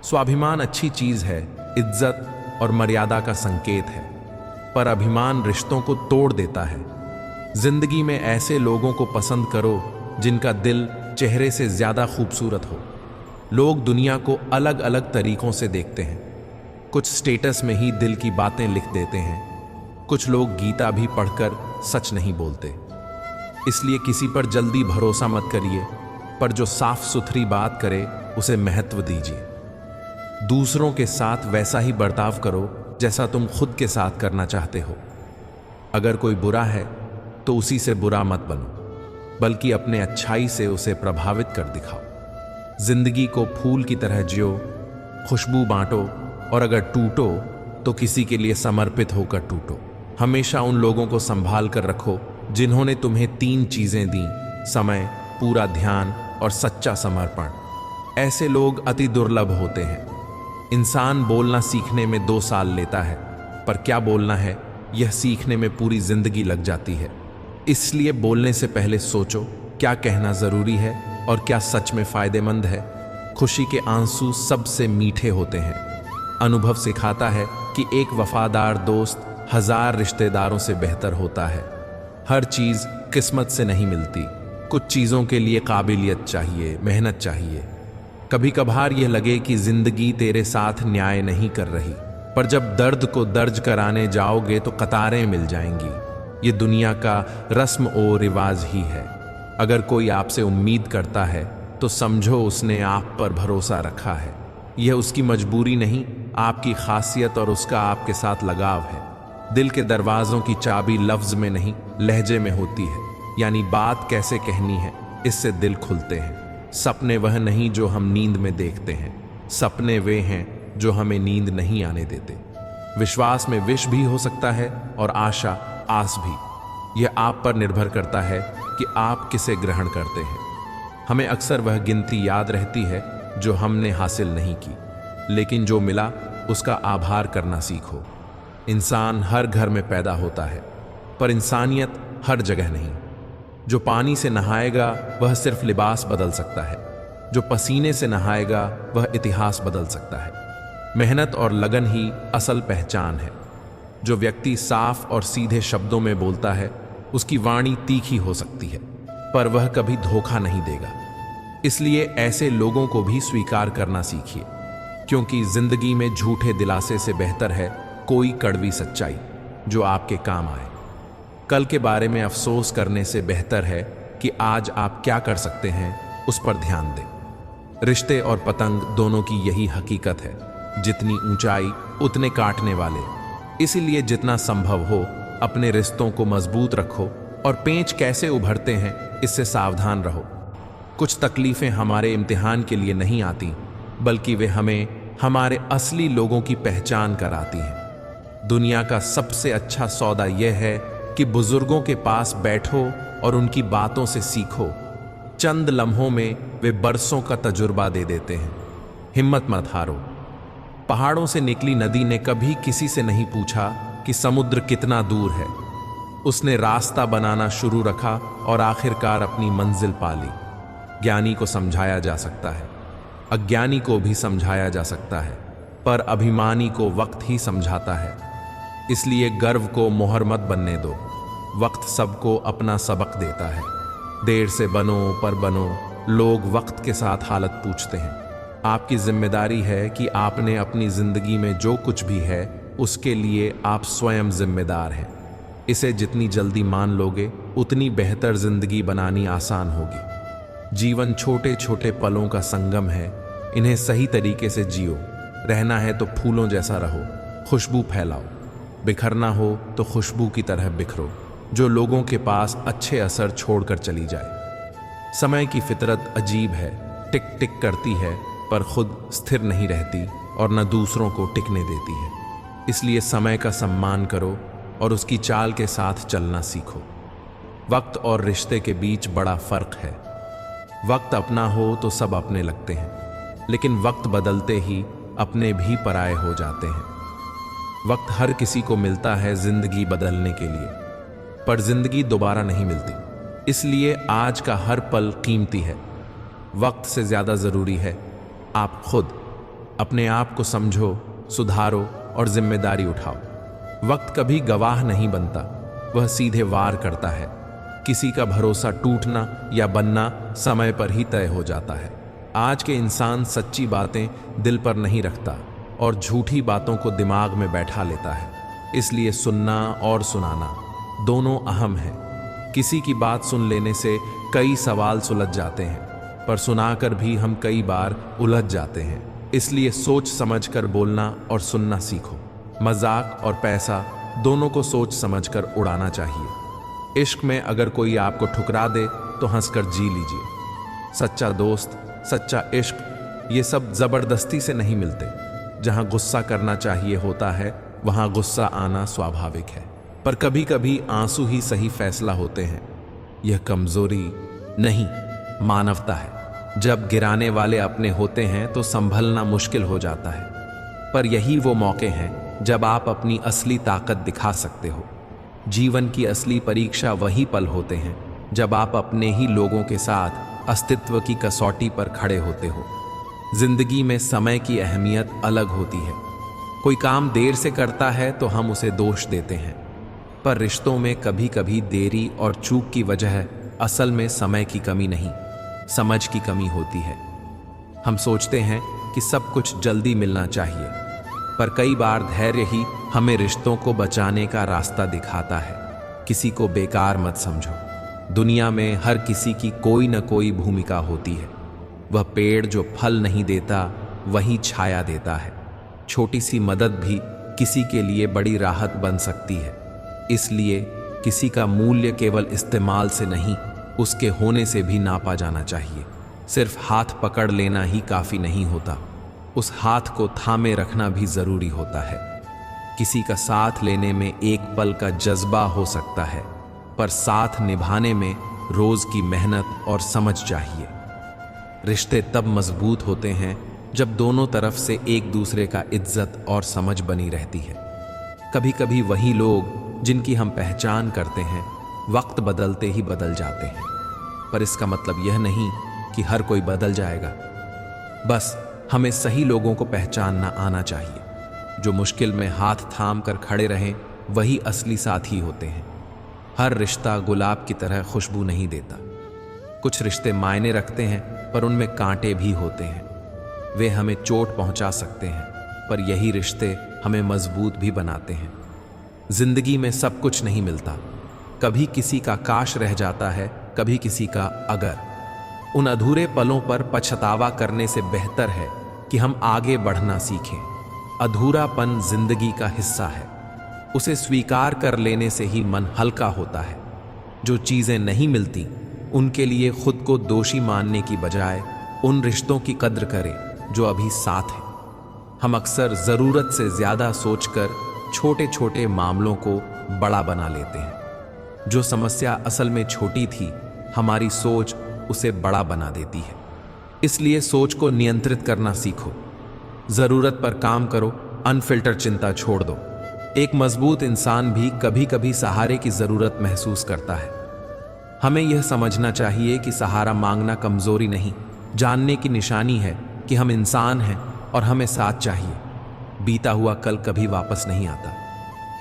स्वाभिमान अच्छी चीज है, इज्जत और मर्यादा का संकेत है, पर अभिमान रिश्तों को तोड़ देता है। जिंदगी में ऐसे लोगों को पसंद करो जिनका दिल चेहरे से ज्यादा खूबसूरत हो। लोग दुनिया को अलग अलग तरीकों से देखते हैं। कुछ स्टेटस में ही दिल की बातें लिख देते हैं, कुछ लोग गीता भी पढ़कर सच नहीं बोलते। इसलिए किसी पर जल्दी भरोसा मत करिए, पर जो साफ सुथरी बात करे उसे महत्व दीजिए। दूसरों के साथ वैसा ही बर्ताव करो जैसा तुम खुद के साथ करना चाहते हो। अगर कोई बुरा है तो उसी से बुरा मत बनो, बल्कि अपने अच्छाई से उसे प्रभावित कर दिखाओ। जिंदगी को फूल की तरह जियो, खुशबू बांटो और अगर टूटो तो किसी के लिए समर्पित होकर टूटो। हमेशा उन लोगों को संभाल कर रखो जिन्होंने तुम्हें 3 चीजें दी: समय, पूरा ध्यान और सच्चा समर्पण। ऐसे लोग अति दुर्लभ होते हैं। इंसान बोलना सीखने में 2 साल लेता है, पर क्या बोलना है यह सीखने में पूरी जिंदगी लग जाती है। इसलिए बोलने से पहले सोचो क्या कहना जरूरी है और क्या सच में फायदेमंद है। खुशी के आंसू सबसे मीठे होते हैं। अनुभव सिखाता है कि एक वफादार दोस्त 1000 रिश्तेदारों से बेहतर होता है। हर चीज किस्मत से नहीं मिलती, कुछ चीजों के लिए काबिलियत चाहिए, मेहनत चाहिए। कभी कभार यह लगे कि जिंदगी तेरे साथ न्याय नहीं कर रही, पर जब दर्द को दर्ज कराने जाओगे तो कतारें मिल जाएंगी। ये दुनिया का रस्म और रिवाज ही है। अगर कोई आपसे उम्मीद करता है तो समझो उसने आप पर भरोसा रखा है। यह उसकी मजबूरी नहीं, आपकी खासियत और उसका आपके साथ लगाव है। दिल के दरवाजों की चाबी लफ्ज में नहीं लहजे में होती है, यानी बात कैसे कहनी है इससे दिल खुलते हैं। सपने वह नहीं जो हम नींद में देखते हैं, सपने वे हैं जो हमें नींद नहीं आने देते। विश्वास में विष भी हो सकता है और आशा आस भी। यह आप पर निर्भर करता है कि आप किसे ग्रहण करते हैं। हमें अक्सर वह गिनती याद रहती है जो हमने हासिल नहीं की, लेकिन जो मिला उसका आभार करना सीखो। इंसान हर घर में पैदा होता है, पर इंसानियत हर जगह नहीं। जो पानी से नहाएगा वह सिर्फ लिबास बदल सकता है, जो पसीने से नहाएगा वह इतिहास बदल सकता है। मेहनत और लगन ही असल पहचान है। जो व्यक्ति साफ और सीधे शब्दों में बोलता है उसकी वाणी तीखी हो सकती है, पर वह कभी धोखा नहीं देगा। इसलिए ऐसे लोगों को भी स्वीकार करना सीखिए, क्योंकि जिंदगी में झूठे दिलासे से बेहतर है कोई कड़वी सच्चाई जो आपके काम आए। कल के बारे में अफसोस करने से बेहतर है कि आज आप क्या कर सकते हैं उस पर ध्यान दें। रिश्ते और पतंग दोनों की यही हकीकत है, जितनी ऊंचाई उतने काटने वाले। इसीलिए जितना संभव हो अपने रिश्तों को मजबूत रखो और पेंच कैसे उभरते हैं इससे सावधान रहो। कुछ तकलीफें हमारे इम्तिहान के लिए नहीं आती, बल्कि वे हमें हमारे असली लोगों की पहचान कराती हैं। दुनिया का सबसे अच्छा सौदा यह है कि बुजुर्गों के पास बैठो और उनकी बातों से सीखो। चंद लम्हों में वे बरसों का तजुर्बा दे देते हैं। हिम्मत मत हारो। पहाड़ों से निकली नदी ने कभी किसी से नहीं पूछा कि समुद्र कितना दूर है। उसने रास्ता बनाना शुरू रखा और आखिरकार अपनी मंजिल पा ली। ज्ञानी को समझाया जा सकता है, अज्ञानी को भी समझाया जा सकता है, पर अभिमानी को वक्त ही समझाता है। इसलिए गर्व को मोहर मत बनने दो। वक्त सबको अपना सबक देता है। देर से बनो पर बनो। लोग वक्त के साथ हालत पूछते हैं। आपकी जिम्मेदारी है कि आपने अपनी जिंदगी में जो कुछ भी है उसके लिए आप स्वयं जिम्मेदार हैं। इसे जितनी जल्दी मान लोगे उतनी बेहतर जिंदगी बनानी आसान होगी। जीवन छोटे छोटे पलों का संगम है, इन्हें सही तरीके से जियो। रहना है तो फूलों जैसा रहो, खुशबू फैलाओ। बिखरना हो तो खुशबू की तरह बिखरो, जो लोगों के पास अच्छे असर छोड़कर चली जाए। समय की फितरत अजीब है, टिक टिक करती है पर खुद स्थिर नहीं रहती और न दूसरों को टिकने देती है। इसलिए समय का सम्मान करो और उसकी चाल के साथ चलना सीखो। वक्त और रिश्ते के बीच बड़ा फर्क है। वक्त अपना हो तो सब अपने लगते हैं, लेकिन वक्त बदलते ही अपने भी पराये हो जाते हैं। वक्त हर किसी को मिलता है जिंदगी बदलने के लिए, पर जिंदगी दोबारा नहीं मिलती। इसलिए आज का हर पल कीमती है। वक्त से ज्यादा जरूरी है आप खुद। अपने आप को समझो, सुधारो और जिम्मेदारी उठाओ। वक्त कभी गवाह नहीं बनता, वह सीधे वार करता है। किसी का भरोसा टूटना या बनना समय पर ही तय हो जाता है। आज के इंसान सच्ची बातें दिल पर नहीं रखता और झूठी बातों को दिमाग में बैठा लेता है। इसलिए सुनना और सुनाना दोनों अहम है। किसी की बात सुन लेने से कई सवाल सुलझ जाते हैं, पर सुनाकर भी हम कई बार उलझ जाते हैं। इसलिए सोच समझकर बोलना और सुनना सीखो। मजाक और पैसा दोनों को सोच समझकर उड़ाना चाहिए। इश्क में अगर कोई आपको ठुकरा दे तो हंसकर जी लीजिए। सच्चा दोस्त, सच्चा इश्क, ये सब जबरदस्ती से नहीं मिलते। जहां गुस्सा करना चाहिए होता है वहां गुस्सा आना स्वाभाविक है, पर कभी कभी आंसू ही सही फैसला होते हैं। यह कमजोरी नहीं, मानवता है। जब गिराने वाले अपने होते हैं तो संभलना मुश्किल हो जाता है, पर यही वो मौके हैं जब आप अपनी असली ताकत दिखा सकते हो। जीवन की असली परीक्षा वही पल होते हैं जब आप अपने ही लोगों के साथ अस्तित्व की कसौटी पर खड़े होते हो। जिंदगी में समय की अहमियत अलग होती है। कोई काम देर से करता है तो हम उसे दोष देते हैं, पर रिश्तों में कभी कभी देरी और चूक की वजह असल में समय की कमी नहीं, समझ की कमी होती है। हम सोचते हैं कि सब कुछ जल्दी मिलना चाहिए, पर कई बार धैर्य ही हमें रिश्तों को बचाने का रास्ता दिखाता है। किसी को बेकार मत समझो। दुनिया में हर किसी की कोई न कोई भूमिका होती है। वह पेड़ जो फल नहीं देता वही छाया देता है। छोटी सी मदद भी किसी के लिए बड़ी राहत बन सकती है। इसलिए किसी का मूल्य केवल इस्तेमाल से नहीं, उसके होने से भी नापा जाना चाहिए। सिर्फ हाथ पकड़ लेना ही काफी नहीं होता, उस हाथ को थामे रखना भी जरूरी होता है। किसी का साथ लेने में एक पल का जज्बा हो सकता है, पर साथ निभाने में रोज की मेहनत और समझ चाहिए। रिश्ते तब मजबूत होते हैं जब दोनों तरफ से एक दूसरे का इज्जत और समझ बनी रहती है। कभी कभी वही लोग जिनकी हम पहचान करते हैं वक्त बदलते ही बदल जाते हैं, पर इसका मतलब यह नहीं कि हर कोई बदल जाएगा। बस हमें सही लोगों को पहचानना आना चाहिए। जो मुश्किल में हाथ थाम कर खड़े रहें वही असली साथी होते हैं। हर रिश्ता गुलाब की तरह खुशबू नहीं देता। कुछ रिश्ते मायने रखते हैं पर उनमें कांटे भी होते हैं। वे हमें चोट पहुंचा सकते हैं पर यही रिश्ते हमें मजबूत भी बनाते हैं। जिंदगी में सब कुछ नहीं मिलता, कभी किसी का काश रह जाता है, कभी किसी का अगर। उन अधूरे पलों पर पछतावा करने से बेहतर है कि हम आगे बढ़ना सीखें। अधूरापन जिंदगी का हिस्सा है, उसे स्वीकार कर लेने से ही मन हल्का होता है। जो चीज़ें नहीं मिलती उनके लिए खुद को दोषी मानने की बजाय उन रिश्तों की कद्र करें जो अभी साथ हैं। हम अक्सर ज़रूरत से ज़्यादा सोचकर छोटे छोटे मामलों को बड़ा बना लेते हैं। जो समस्या असल में छोटी थी, हमारी सोच उसे बड़ा बना देती है। इसलिए सोच को नियंत्रित करना सीखो। ज़रूरत पर काम करो, अनफिल्टर चिंता छोड़ दो। एक मजबूत इंसान भी कभी कभी सहारे की ज़रूरत महसूस करता है। हमें यह समझना चाहिए कि सहारा मांगना कमज़ोरी नहीं, जानने की निशानी है कि हम इंसान हैं और हमें साथ चाहिए। बीता हुआ कल कभी वापस नहीं आता,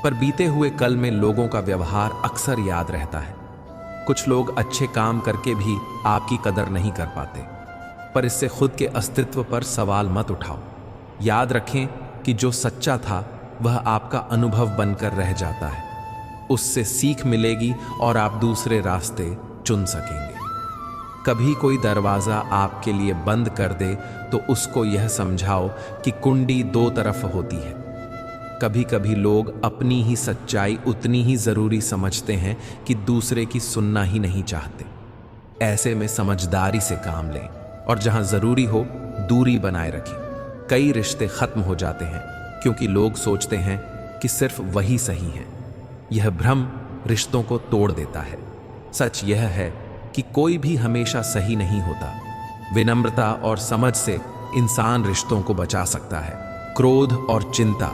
पर बीते हुए कल में लोगों का व्यवहार अक्सर याद रहता है। कुछ लोग अच्छे काम करके भी आपकी कदर नहीं कर पाते, पर इससे खुद के अस्तित्व पर सवाल मत उठाओ। याद रखें कि जो सच्चा था वह आपका अनुभव बनकर रह जाता है। उससे सीख मिलेगी और आप दूसरे रास्ते चुन सकेंगे। कभी कोई दरवाज़ा आपके लिए बंद कर दे तो उसको यह समझाओ कि कुंडी दो तरफ होती है। कभी कभी लोग अपनी ही सच्चाई उतनी ही ज़रूरी समझते हैं कि दूसरे की सुनना ही नहीं चाहते। ऐसे में समझदारी से काम लें और जहां ज़रूरी हो दूरी बनाए रखें। कई रिश्ते ख़त्म हो जाते हैं क्योंकि लोग सोचते हैं कि सिर्फ वही सही है। यह भ्रम रिश्तों को तोड़ देता है। सच यह है कि कोई भी हमेशा सही नहीं होता। विनम्रता और समझ से इंसान रिश्तों को बचा सकता है। क्रोध और चिंता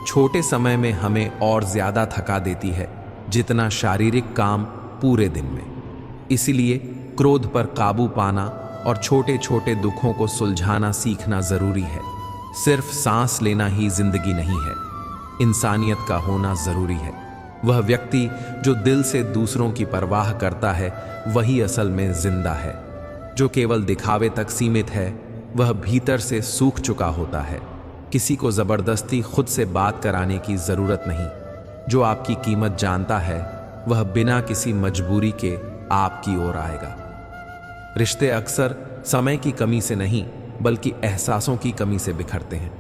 छोटे समय में हमें और ज़्यादा थका देती है जितना शारीरिक काम पूरे दिन में। इसीलिए क्रोध पर काबू पाना और छोटे छोटे दुखों को सुलझाना सीखना ज़रूरी है। सिर्फ सांस लेना ही जिंदगी नहीं है, इंसानियत का होना ज़रूरी है। वह व्यक्ति जो दिल से दूसरों की परवाह करता है वही असल में जिंदा है। जो केवल दिखावे तक सीमित है वह भीतर से सूख चुका होता है। किसी को ज़बरदस्ती खुद से बात कराने की ज़रूरत नहीं। जो आपकी कीमत जानता है वह बिना किसी मजबूरी के आपकी ओर आएगा। रिश्ते अक्सर समय की कमी से नहीं बल्कि एहसासों की कमी से बिखरते हैं।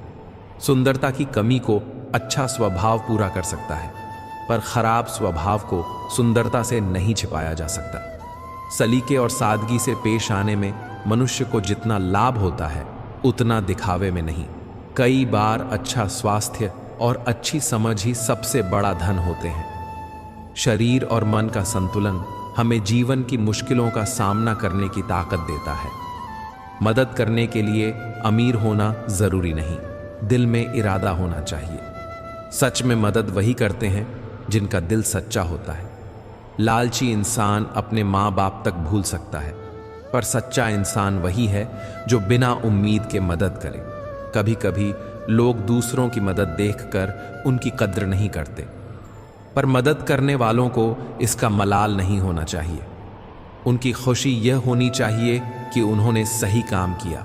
सुंदरता की कमी को अच्छा स्वभाव पूरा कर सकता है, पर खराब स्वभाव को सुंदरता से नहीं छिपाया जा सकता। सलीके और सादगी से पेश आने में मनुष्य को जितना लाभ होता है उतना दिखावे में नहीं। कई बार अच्छा स्वास्थ्य और अच्छी समझ ही सबसे बड़ा धन होते हैं। शरीर और मन का संतुलन हमें जीवन की मुश्किलों का सामना करने की ताकत देता है। मदद करने के लिए अमीर होना जरूरी नहीं, दिल में इरादा होना चाहिए। सच में मदद वही करते हैं जिनका दिल सच्चा होता है। लालची इंसान अपने माँ बाप तक भूल सकता है, पर सच्चा इंसान वही है जो बिना उम्मीद के मदद करे। कभी कभी लोग दूसरों की मदद देखकर उनकी कद्र नहीं करते, पर मदद करने वालों को इसका मलाल नहीं होना चाहिए। उनकी खुशी यह होनी चाहिए कि उन्होंने सही काम किया।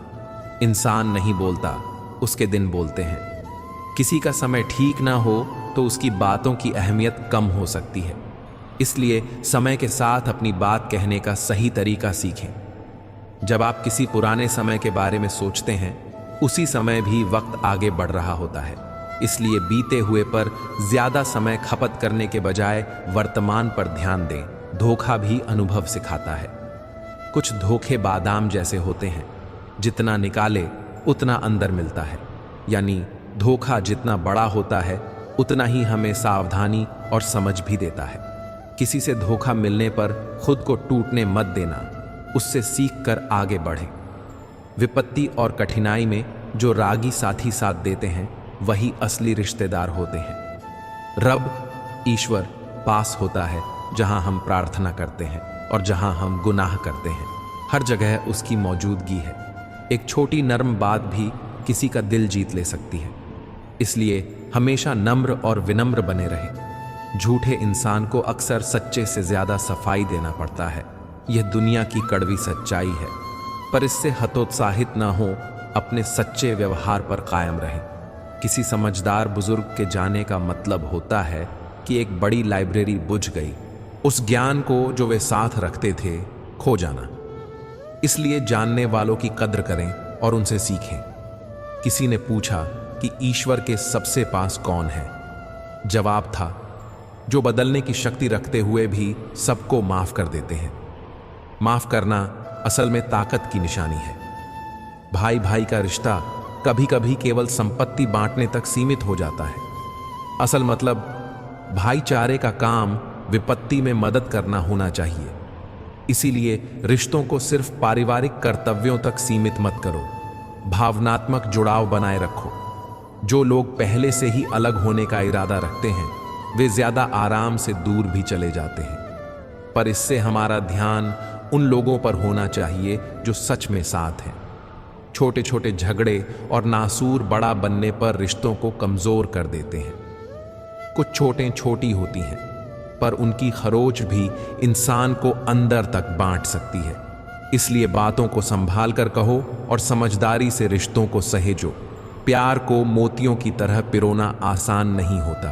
इंसान नहीं बोलता, उसके दिन बोलते हैं। किसी का समय ठीक ना हो तो उसकी बातों की अहमियत कम हो सकती है। इसलिए समय के साथ अपनी बात कहने का सही तरीका सीखें। जब आप किसी पुराने समय के बारे में सोचते हैं, उसी समय भी वक्त आगे बढ़ रहा होता है। इसलिए बीते हुए पर ज्यादा समय खपत करने के बजाय वर्तमान पर ध्यान दें। धोखा भी अनुभव सिखाता है। कुछ धोखे बादाम जैसे होते हैं, जितना निकाले उतना अंदर मिलता है। यानी धोखा जितना बड़ा होता है उतना ही हमें सावधानी और समझ भी देता है। किसी से धोखा मिलने पर खुद को टूटने मत देना, उससे सीख कर आगे बढ़ें। विपत्ति और कठिनाई में जो रागी साथी साथ देते हैं वही असली रिश्तेदार होते हैं। रब, ईश्वर पास होता है जहां हम प्रार्थना करते हैं और जहां हम गुनाह करते हैं। हर जगह उसकी मौजूदगी है। एक छोटी नर्म बात भी किसी का दिल जीत ले सकती है। इसलिए हमेशा नम्र और विनम्र बने रहें। झूठे इंसान को अक्सर सच्चे से ज्यादा सफाई देना पड़ता है। यह दुनिया की कड़वी सच्चाई है, पर इससे हतोत्साहित ना हो, अपने सच्चे व्यवहार पर कायम रहें। किसी समझदार बुजुर्ग के जाने का मतलब होता है कि एक बड़ी लाइब्रेरी बुझ गई, उस ज्ञान को जो वे साथ रखते थे खो जाना। इसलिए जानने वालों की कद्र करें और उनसे सीखें। किसी ने पूछा कि ईश्वर के सबसे पास कौन है? जवाब था, जो बदलने की शक्ति रखते हुए भी सबको माफ कर देते हैं। माफ करना असल में ताकत की निशानी है। भाई भाई का रिश्ता कभी कभी केवल संपत्ति बांटने तक सीमित हो जाता है। असल मतलब भाईचारे का काम विपत्ति में मदद करना होना चाहिए। इसीलिए रिश्तों को सिर्फ पारिवारिक कर्तव्यों तक सीमित मत करो, भावनात्मक जुड़ाव बनाए रखो। जो लोग पहले से ही अलग होने का इरादा रखते हैं, वे ज्यादा आराम से दूर भी चले जाते हैं। पर इससे हमारा ध्यान उन लोगों पर होना चाहिए जो सच में साथ हैं। छोटे छोटे झगड़े और नासूर बड़ा बनने पर रिश्तों को कमजोर कर देते हैं। कुछ चोटें छोटी होती हैं, पर उनकी खरोच भी इंसान को अंदर तक बांट सकती है। इसलिए बातों को संभाल कर कहो और समझदारी से रिश्तों को सहेजो। प्यार को मोतियों की तरह पिरोना आसान नहीं होता।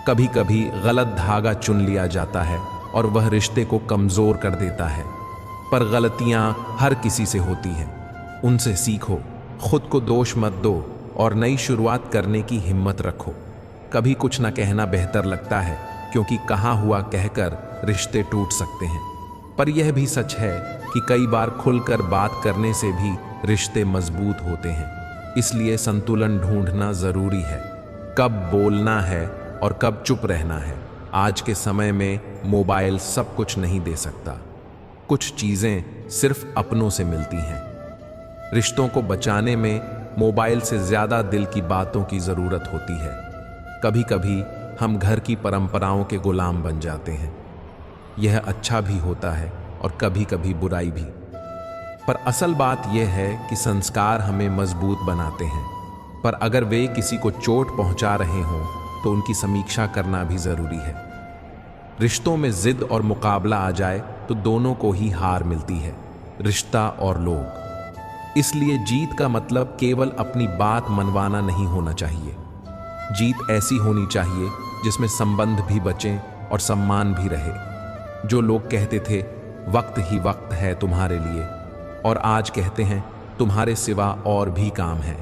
कभी कभी गलत धागा चुन लिया जाता है और वह रिश्ते को कमजोर कर देता है। पर गलतियां हर किसी से होती हैं, उनसे सीखो। खुद को दोष मत दो और नई शुरुआत करने की हिम्मत रखो। कभी कुछ न कहना बेहतर लगता है, क्योंकि कहा हुआ कहकर रिश्ते टूट सकते हैं। पर यह भी सच है कि कई बार खुलकर बात करने से भी रिश्ते मजबूत होते हैं। इसलिए संतुलन ढूंढना जरूरी है। कब बोलना है और कब चुप रहना है। आज के समय में मोबाइल सब कुछ नहीं दे सकता। कुछ चीजें सिर्फ अपनों से मिलती हैं। रिश्तों को बचाने में मोबाइल से ज्यादा दिल की बातों की जरूरत होती है। कभी कभी हम घर की परंपराओं के गुलाम बन जाते हैं। यह अच्छा भी होता है और कभी कभी बुराई भी। पर असल बात यह है कि संस्कार हमें मजबूत बनाते हैं। पर अगर वे किसी को चोट पहुंचा रहे हों तो उनकी समीक्षा करना भी जरूरी है। रिश्तों में जिद और मुकाबला आ जाए तो दोनों को ही हार मिलती है, रिश्ता और लोग। इसलिए जीत का मतलब केवल अपनी बात मनवाना नहीं होना चाहिए। जीत ऐसी होनी चाहिए जिसमें संबंध भी बचें और सम्मान भी रहे। जो लोग कहते थे वक्त ही वक्त है तुम्हारे लिए, और आज कहते हैं तुम्हारे सिवा और भी काम है,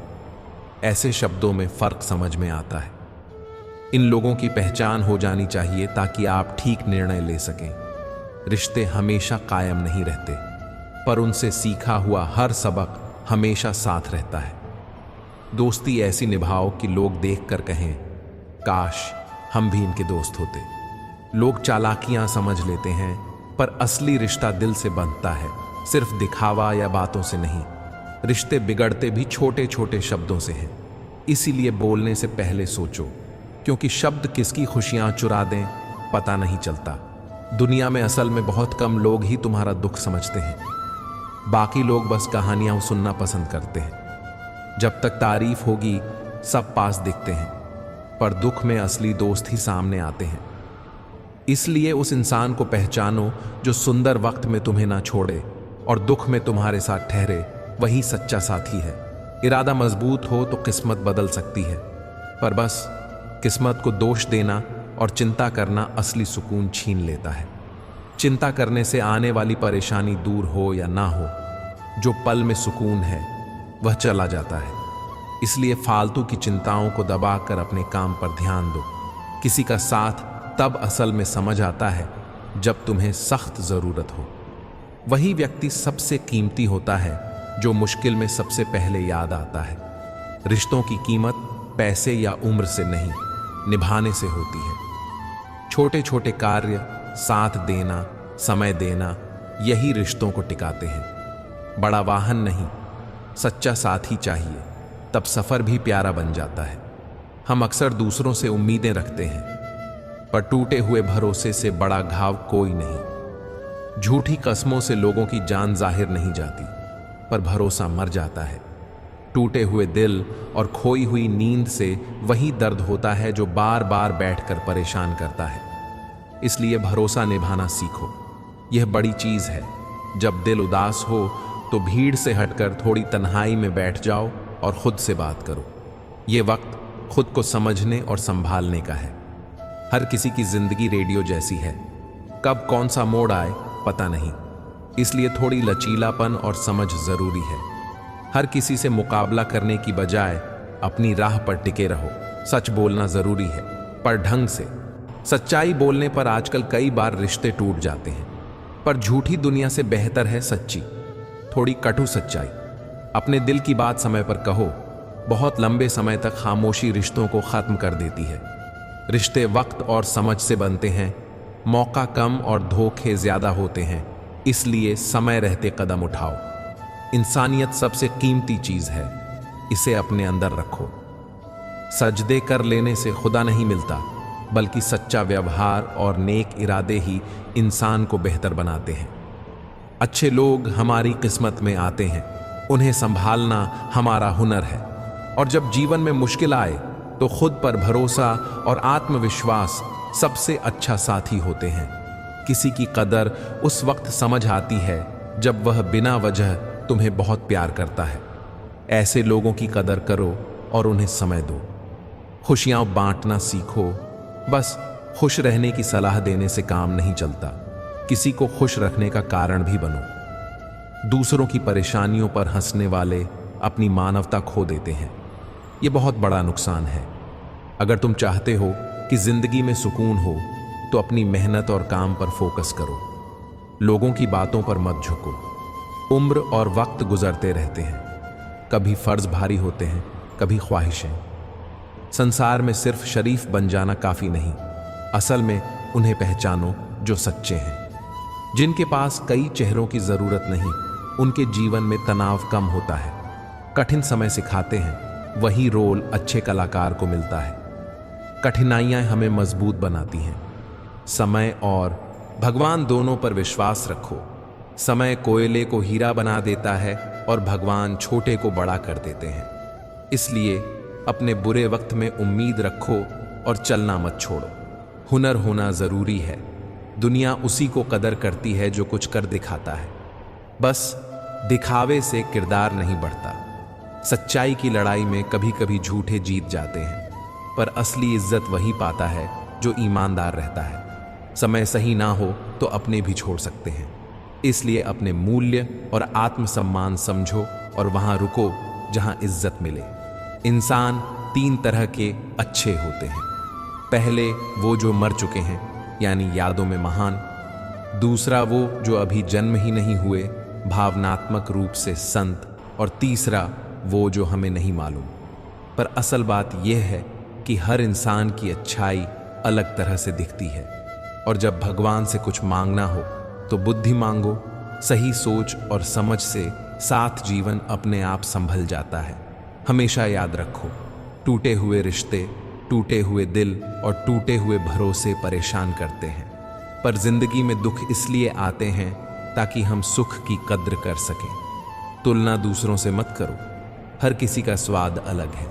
ऐसे शब्दों में फर्क समझ में आता है। इन लोगों की पहचान हो जानी चाहिए ताकि आप ठीक निर्णय ले सकें। रिश्ते हमेशा कायम नहीं रहते, पर उनसे सीखा हुआ हर सबक हमेशा साथ रहता है। दोस्ती ऐसी निभाओ कि लोग देखकर कहें, काश हम भी इनके दोस्त होते। लोग चालाकियां समझ लेते हैं, पर असली रिश्ता दिल से बनता है, सिर्फ दिखावा या बातों से नहीं। रिश्ते बिगड़ते भी छोटे छोटे शब्दों से हैं। इसीलिए बोलने से पहले सोचो, क्योंकि शब्द किसकी खुशियां चुरा दें पता नहीं चलता। दुनिया में असल में बहुत कम लोग ही तुम्हारा दुख समझते हैं। बाकी लोग बस कहानियां सुनना पसंद करते हैं। जब तक तारीफ होगी सब पास दिखते हैं, पर दुख में असली दोस्त ही सामने आते हैं। इसलिए उस इंसान को पहचानो जो सुंदर वक्त में तुम्हें ना छोड़े और दुख में तुम्हारे साथ ठहरे, वही सच्चा साथी है। इरादा मजबूत हो तो किस्मत बदल सकती है, पर बस किस्मत को दोष देना और चिंता करना असली सुकून छीन लेता है। चिंता करने से आने वाली परेशानी दूर हो या ना हो, जो पल में सुकून है वह चला जाता है। इसलिए फालतू की चिंताओं को दबाकर अपने काम पर ध्यान दो। किसी का साथ तब असल में समझ आता है जब तुम्हें सख्त जरूरत हो। वही व्यक्ति सबसे कीमती होता है जो मुश्किल में सबसे पहले याद आता है। रिश्तों की कीमत पैसे या उम्र से नहीं, निभाने से होती है। छोटे छोटे कार्य, साथ देना, समय देना, यही रिश्तों को टिकाते हैं। बड़ा वाहन नहीं, सच्चा साथी चाहिए, तब सफर भी प्यारा बन जाता है। हम अक्सर दूसरों से उम्मीदें रखते हैं, पर टूटे हुए भरोसे से बड़ा घाव कोई नहीं। झूठी कस्मों से लोगों की जान जाहिर नहीं जाती, पर भरोसा मर जाता है। टूटे हुए दिल और खोई हुई नींद से वही दर्द होता है जो बार बार बैठकर परेशान करता है। इसलिए भरोसा निभाना सीखो, यह बड़ी चीज है। जब दिल उदास हो तो भीड़ से हटकर थोड़ी तन्हाई में बैठ जाओ और खुद से बात करो। ये वक्त खुद को समझने और संभालने का है। हर किसी की जिंदगी रेडियो जैसी है, कब कौन सा मोड़ आए पता नहीं, इसलिए थोड़ी लचीलापन और समझ जरूरी है। हर किसी से मुकाबला करने की बजाय अपनी राह पर टिके रहो। सच बोलना जरूरी है, पर ढंग से। सच्चाई बोलने पर आजकल कई बार रिश्ते टूट जाते हैं, पर झूठी दुनिया से बेहतर है सच्ची, थोड़ी कटु सच्चाई। अपने दिल की बात समय पर कहो। बहुत लंबे समय तक खामोशी रिश्तों को खत्म कर देती है। रिश्ते वक्त और समझ से बनते हैं, मौका कम और धोखे ज्यादा होते हैं, इसलिए समय रहते कदम उठाओ। इंसानियत सबसे कीमती चीज है, इसे अपने अंदर रखो। सजदे कर लेने से खुदा नहीं मिलता, बल्कि सच्चा व्यवहार और नेक इरादे ही इंसान को बेहतर बनाते हैं। अच्छे लोग हमारी किस्मत में आते हैं, उन्हें संभालना हमारा हुनर है। और जब जीवन में मुश्किल आए तो खुद पर भरोसा और आत्मविश्वास सबसे अच्छा साथी होते हैं। किसी की कदर उस वक्त समझ आती है जब वह बिना वजह तुम्हें बहुत प्यार करता है। ऐसे लोगों की कदर करो और उन्हें समय दो। खुशियां बांटना सीखो। बस खुश रहने की सलाह देने से काम नहीं चलता, किसी को खुश रखने का कारण भी बनो। दूसरों की परेशानियों पर हंसने वाले अपनी मानवता खो देते हैं, यह बहुत बड़ा नुकसान है। अगर तुम चाहते हो कि जिंदगी में सुकून हो तो अपनी मेहनत और काम पर फोकस करो। लोगों की बातों पर मत झुको। उम्र और वक्त गुजरते रहते हैं, कभी फर्ज भारी होते हैं, कभी ख्वाहिशें। संसार में सिर्फ शरीफ बन जाना काफी नहीं, असल में उन्हें पहचानो जो सच्चे हैं। जिनके पास कई चेहरों की जरूरत नहीं, उनके जीवन में तनाव कम होता है। कठिन समय सिखाते हैं, वही रोल अच्छे कलाकार को मिलता है। कठिनाइयां हमें मजबूत बनाती हैं। समय और भगवान दोनों पर विश्वास रखो। समय कोयले को हीरा बना देता है और भगवान छोटे को बड़ा कर देते हैं। इसलिए अपने बुरे वक्त में उम्मीद रखो और चलना मत छोड़ो। हुनर होना जरूरी है। दुनिया उसी को कदर करती है जो कुछ कर दिखाता है। बस दिखावे से किरदार नहीं बढ़ता। सच्चाई की लड़ाई में कभी कभी झूठे जीत जाते हैं, पर असली इज्जत वही पाता है जो ईमानदार रहता है। समय सही ना हो तो अपने भी छोड़ सकते हैं, इसलिए अपने मूल्य और आत्मसम्मान समझो और वहां रुको जहां इज्जत मिले। इंसान 3 तरह के अच्छे होते हैं। पहले वो जो मर चुके हैं, यानी यादों में महान। दूसरा वो जो अभी जन्म ही नहीं हुए, भावनात्मक रूप से संत। और तीसरा वो जो हमें नहीं मालूम। पर असल बात यह है कि हर इंसान की अच्छाई अलग तरह से दिखती है। और जब भगवान से कुछ मांगना हो तो बुद्धि मांगो। सही सोच और समझ से साथ जीवन अपने आप संभल जाता है। हमेशा याद रखो, टूटे हुए रिश्ते, टूटे हुए दिल और टूटे हुए भरोसे परेशान करते हैं, पर जिंदगी में दुख इसलिए आते हैं ताकि हम सुख की कद्र कर सकें। तुलना दूसरों से मत करो, हर किसी का स्वाद अलग है।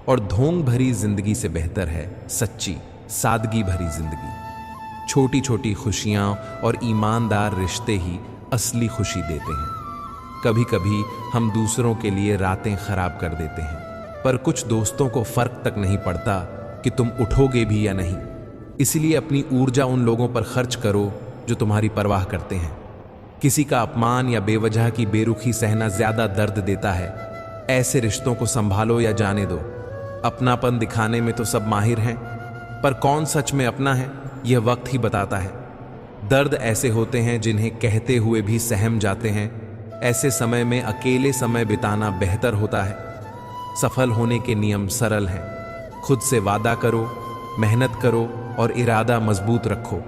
और धोंग भरी जिंदगी से बेहतर है सच्ची, सादगी भरी जिंदगी। छोटी छोटी खुशियां और ईमानदार रिश्ते ही असली खुशी देते हैं। कभी कभी हम दूसरों के लिए रातें खराब कर देते हैं, पर कुछ दोस्तों को फर्क तक नहीं पड़ता कि तुम उठोगे भी या नहीं। इसलिए अपनी ऊर्जा उन लोगों पर खर्च करो जो तुम्हारी परवाह करते हैं। किसी का अपमान या बेवजह की बेरुखी सहना ज्यादा दर्द देता है। ऐसे रिश्तों को संभालो या जाने दो। अपनापन दिखाने में तो सब माहिर हैं, पर कौन सच में अपना है यह वक्त ही बताता है। दर्द ऐसे होते हैं जिन्हें कहते हुए भी सहम जाते हैं। ऐसे समय में अकेले समय बिताना बेहतर होता है। सफल होने के नियम सरल हैं। खुद से वादा करो, मेहनत करो और इरादा मजबूत रखो।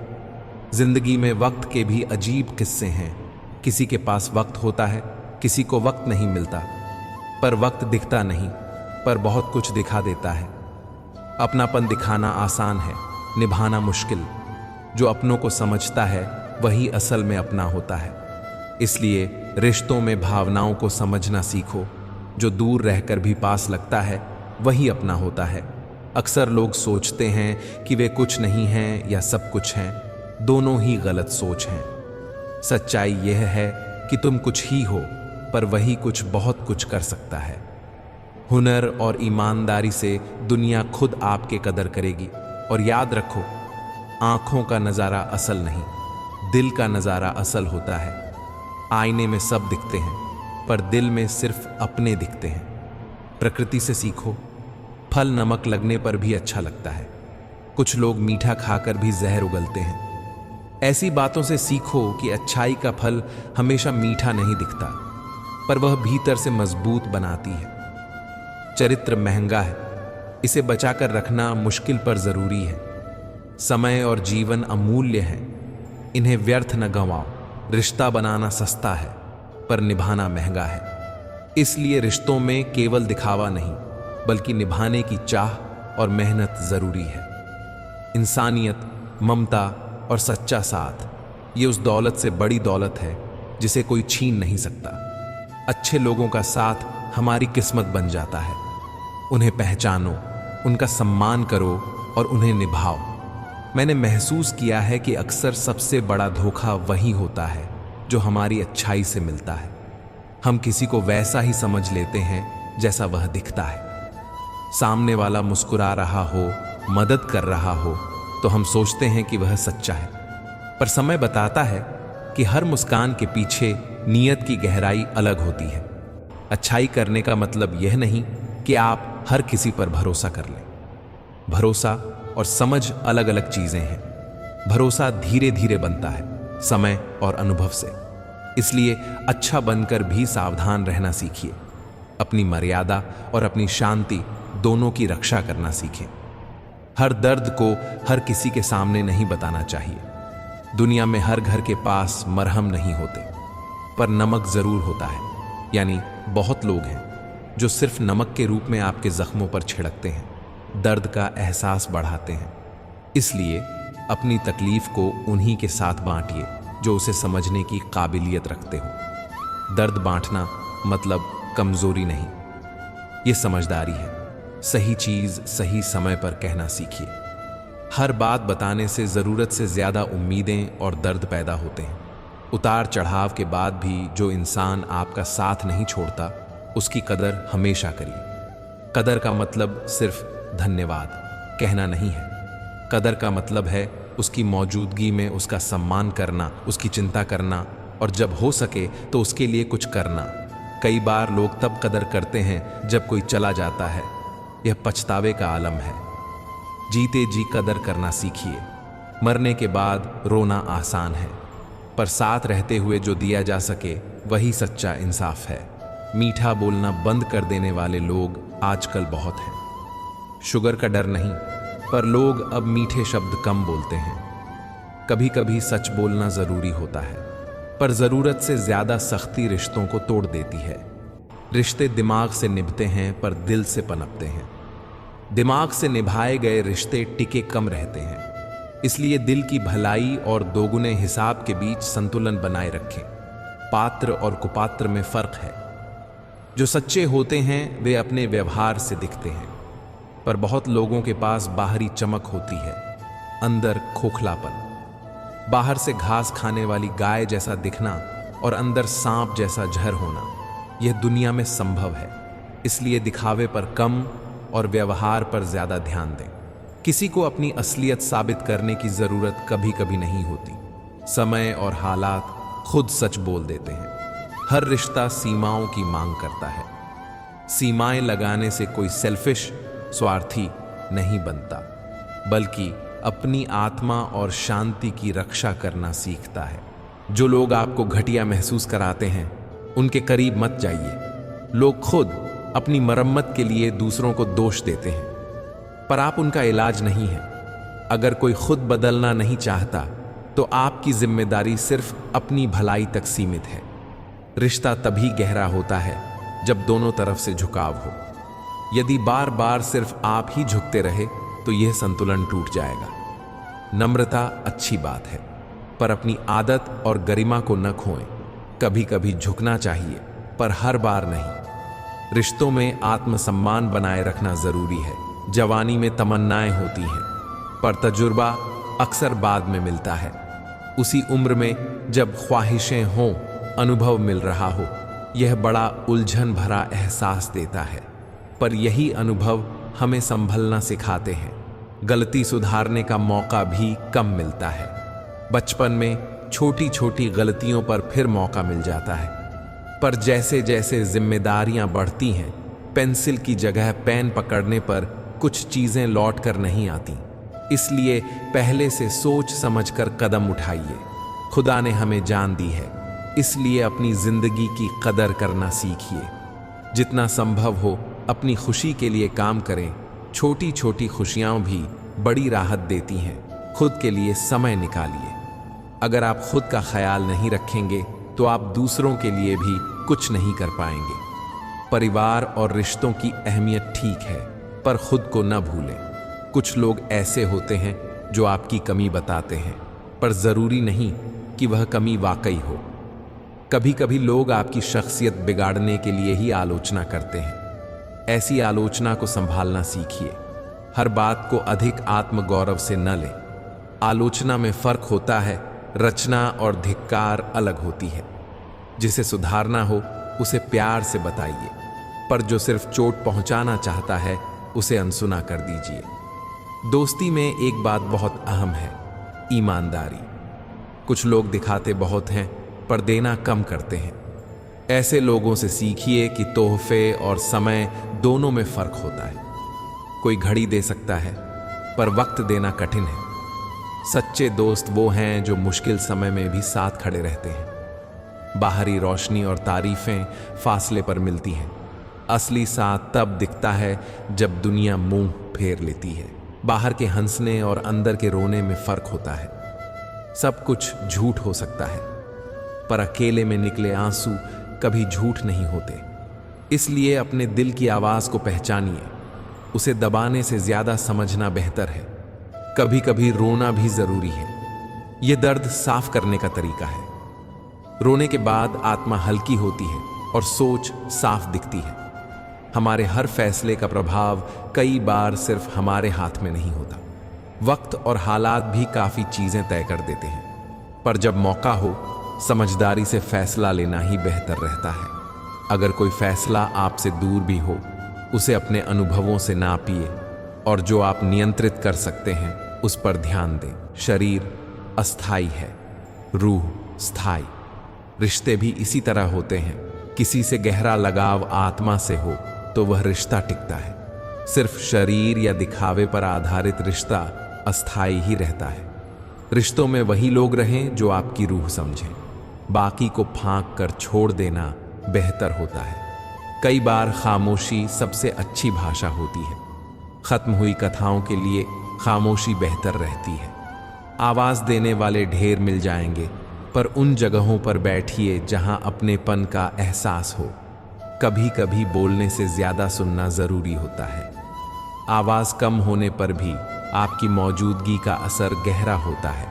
जिंदगी में वक्त के भी अजीब किस्से हैं। किसी के पास वक्त होता है, किसी को वक्त नहीं मिलता। पर वक्त दिखता नहीं, पर बहुत कुछ दिखा देता है। अपनापन दिखाना आसान है, निभाना मुश्किल। जो अपनों को समझता है वही असल में अपना होता है। इसलिए रिश्तों में भावनाओं को समझना सीखो। जो दूर रहकर भी पास लगता है वही अपना होता है। अक्सर लोग सोचते हैं कि वे कुछ नहीं हैं या सब कुछ हैं। दोनों ही गलत सोच हैं। सच्चाई यह है कि तुम कुछ ही हो, पर वही कुछ बहुत कुछ कर सकता है। हुनर और ईमानदारी से दुनिया खुद आपके कदर करेगी। और याद रखो, आंखों का नज़ारा असल नहीं, दिल का नज़ारा असल होता है। आईने में सब दिखते हैं, पर दिल में सिर्फ अपने दिखते हैं। प्रकृति से सीखो, फल नमक लगने पर भी अच्छा लगता है। कुछ लोग मीठा खाकर भी जहर उगलते हैं। ऐसी बातों से सीखो कि अच्छाई का फल हमेशा मीठा नहीं दिखता, पर वह भीतर से मजबूत बनाती है। चरित्र महंगा है, इसे बचाकर रखना मुश्किल पर जरूरी है। समय और जीवन अमूल्य है, इन्हें व्यर्थ न गंवाओ। रिश्ता बनाना सस्ता है, पर निभाना महंगा है। इसलिए रिश्तों में केवल दिखावा नहीं, बल्कि निभाने की चाह और मेहनत जरूरी है। इंसानियत, ममता और सच्चा साथ, ये उस दौलत से बड़ी दौलत है जिसे कोई छीन नहीं सकता। अच्छे लोगों का साथ हमारी किस्मत बन जाता है। उन्हें पहचानो, उनका सम्मान करो और उन्हें निभाओ। मैंने महसूस किया है कि अक्सर सबसे बड़ा धोखा वही होता है जो हमारी अच्छाई से मिलता है। हम किसी को वैसा ही समझ लेते हैं जैसा वह दिखता है। सामने वाला मुस्कुरा रहा हो, मदद कर रहा हो, तो हम सोचते हैं कि वह सच्चा है। पर समय बताता है कि हर मुस्कान के पीछे नीयत की गहराई अलग होती है। अच्छाई करने का मतलब यह नहीं कि आप हर किसी पर भरोसा कर लें। भरोसा और समझ अलग अलग चीजें हैं। भरोसा धीरे धीरे बनता है, समय और अनुभव से। इसलिए अच्छा बनकर भी सावधान रहना सीखिए। अपनी मर्यादा और अपनी शांति दोनों की रक्षा करना सीखें। हर दर्द को हर किसी के सामने नहीं बताना चाहिए। दुनिया में हर घर के पास मरहम नहीं होते, पर नमक जरूर होता है। यानी बहुत लोग हैं जो सिर्फ नमक के रूप में आपके जख्मों पर छिड़कते हैं, दर्द का एहसास बढ़ाते हैं। इसलिए अपनी तकलीफ को उन्हीं के साथ बांटिए जो उसे समझने की काबिलियत रखते हो। दर्द बांटना मतलब कमजोरी नहीं, ये समझदारी है। सही चीज सही समय पर कहना सीखिए। हर बात बताने से जरूरत से ज्यादा उम्मीदें और दर्द पैदा होते हैं। उतार चढ़ाव के बाद भी जो इंसान आपका साथ नहीं छोड़ता, उसकी कदर हमेशा करिए। कदर का मतलब सिर्फ धन्यवाद कहना नहीं है। कदर का मतलब है उसकी मौजूदगी में उसका सम्मान करना, उसकी चिंता करना, और जब हो सके तो उसके लिए कुछ करना। कई बार लोग तब कदर करते हैं जब कोई चला जाता है। यह पछतावे का आलम है। जीते जी कदर करना सीखिए। मरने के बाद रोना आसान है, पर साथ रहते हुए जो दिया जा सके वही सच्चा इंसाफ है। मीठा बोलना बंद कर देने वाले लोग आजकल बहुत हैं। शुगर का डर नहीं, पर लोग अब मीठे शब्द कम बोलते हैं। कभी कभी सच बोलना जरूरी होता है, पर जरूरत से ज्यादा सख्ती रिश्तों को तोड़ देती है। रिश्ते दिमाग से निभते हैं, पर दिल से पनपते हैं। दिमाग से निभाए गए रिश्ते टिके कम रहते हैं। इसलिए दिल की भलाई और दोगुने हिसाब के बीच संतुलन बनाए रखें। पात्र और कुपात्र में फर्क है। जो सच्चे होते हैं वे अपने व्यवहार से दिखते हैं, पर बहुत लोगों के पास बाहरी चमक होती है, अंदर खोखलापन। बाहर से घास खाने वाली गाय जैसा दिखना और अंदर सांप जैसा जहर होना, यह दुनिया में संभव है। इसलिए दिखावे पर कम और व्यवहार पर ज्यादा ध्यान दें। किसी को अपनी असलियत साबित करने की जरूरत कभी कभी नहीं होती। समय और हालात खुद सच बोल देते हैं। हर रिश्ता सीमाओं की मांग करता है। सीमाएं लगाने से कोई सेल्फिश, स्वार्थी नहीं बनता, बल्कि अपनी आत्मा और शांति की रक्षा करना सीखता है। जो लोग आपको घटिया महसूस कराते हैं, उनके करीब मत जाइए। लोग खुद अपनी मरम्मत के लिए दूसरों को दोष देते हैं, पर आप उनका इलाज नहीं है। अगर कोई खुद बदलना नहीं चाहता, तो आपकी जिम्मेदारी सिर्फ अपनी भलाई तक सीमित है। रिश्ता तभी गहरा होता है जब दोनों तरफ से झुकाव हो। यदि बार बार सिर्फ आप ही झुकते रहे, तो यह संतुलन टूट जाएगा। नम्रता अच्छी बात है, पर अपनी आदत और गरिमा को न खोएं। कभी कभी झुकना चाहिए, पर हर बार नहीं। रिश्तों में आत्मसम्मान बनाए रखना जरूरी है। जवानी में तमन्नाएं होती हैं, पर तजुर्बा अक्सर बाद में मिलता है। उसी उम्र में जब ख्वाहिशें हों, अनुभव मिल रहा हो, यह बड़ा उलझन भरा एहसास देता है। पर यही अनुभव हमें संभलना सिखाते हैं। गलती सुधारने का मौका भी कम मिलता है। बचपन में छोटी छोटी गलतियों पर फिर मौका मिल जाता है, पर जैसे जैसे जिम्मेदारियां बढ़ती हैं, पेंसिल की जगह पेन पकड़ने पर कुछ चीजें लौट कर नहीं आती। इसलिए पहले से सोच समझकर कदम उठाइए। खुदा ने हमें जान दी है, इसलिए अपनी जिंदगी की कदर करना सीखिए। जितना संभव हो अपनी खुशी के लिए काम करें। छोटी छोटी खुशियां भी बड़ी राहत देती हैं। खुद के लिए समय निकालिए। अगर आप खुद का ख्याल नहीं रखेंगे तो आप दूसरों के लिए भी कुछ नहीं कर पाएंगे। परिवार और रिश्तों की अहमियत ठीक है, पर खुद को न भूलें। कुछ लोग ऐसे होते हैं जो आपकी कमी बताते हैं, पर जरूरी नहीं कि वह कमी वाकई हो। कभी कभी लोग आपकी शख्सियत बिगाड़ने के लिए ही आलोचना करते हैं। ऐसी आलोचना को संभालना सीखिए। हर बात को अधिक आत्मगौरव से न लें। आलोचना में फर्क होता है, रचना और धिक्कार अलग होती है। जिसे सुधारना हो उसे प्यार से बताइए, पर जो सिर्फ चोट पहुंचाना चाहता है उसे अनसुना कर दीजिए। दोस्ती में एक बात बहुत अहम है, ईमानदारी। कुछ लोग दिखाते बहुत हैं पर देना कम करते हैं। ऐसे लोगों से सीखिए कि तोहफे और समय दोनों में फर्क होता है। कोई घड़ी दे सकता है, पर वक्त देना कठिन है। सच्चे दोस्त वो हैं जो मुश्किल समय में भी साथ खड़े रहते हैं। बाहरी रोशनी और तारीफें फासले पर मिलती हैं। असली साथ तब दिखता है जब दुनिया मुंह फेर लेती है। बाहर के हंसने और अंदर के रोने में फर्क होता है। सब कुछ झूठ हो सकता है, पर अकेले में निकले आंसू कभी झूठ नहीं होते। इसलिए अपने दिल की आवाज को पहचानिए। उसे दबाने से ज्यादा समझना बेहतर है। कभी कभी रोना भी जरूरी है। यह दर्द साफ करने का तरीका है। रोने के बाद आत्मा हल्की होती है और सोच साफ दिखती है। हमारे हर फैसले का प्रभाव कई बार सिर्फ हमारे हाथ में नहीं होता। वक्त और हालात भी काफी चीजें तय कर देते हैं, पर जब मौका हो समझदारी से फैसला लेना ही बेहतर रहता है। अगर कोई फैसला आपसे दूर भी हो, उसे अपने अनुभवों से नापिए और जो आप नियंत्रित कर सकते हैं उस पर ध्यान दें। शरीर अस्थाई है, रूह स्थायी। रिश्ते भी इसी तरह होते हैं। किसी से गहरा लगाव आत्मा से हो तो वह रिश्ता टिकता है। सिर्फ शरीर या दिखावे पर आधारित रिश्ता अस्थाई ही रहता है। रिश्तों में वही लोग रहें जो आपकी रूह समझें। बाकी को फांक कर छोड़ देना बेहतर होता है। कई बार खामोशी सबसे अच्छी भाषा होती है। खत्म हुई कथाओं के लिए खामोशी बेहतर रहती है। आवाज देने वाले ढेर मिल जाएंगे, पर उन जगहों पर बैठिए जहां अपनेपन का एहसास हो। कभी कभी बोलने से ज्यादा सुनना जरूरी होता है। आवाज कम होने पर भी आपकी मौजूदगी का असर गहरा होता है।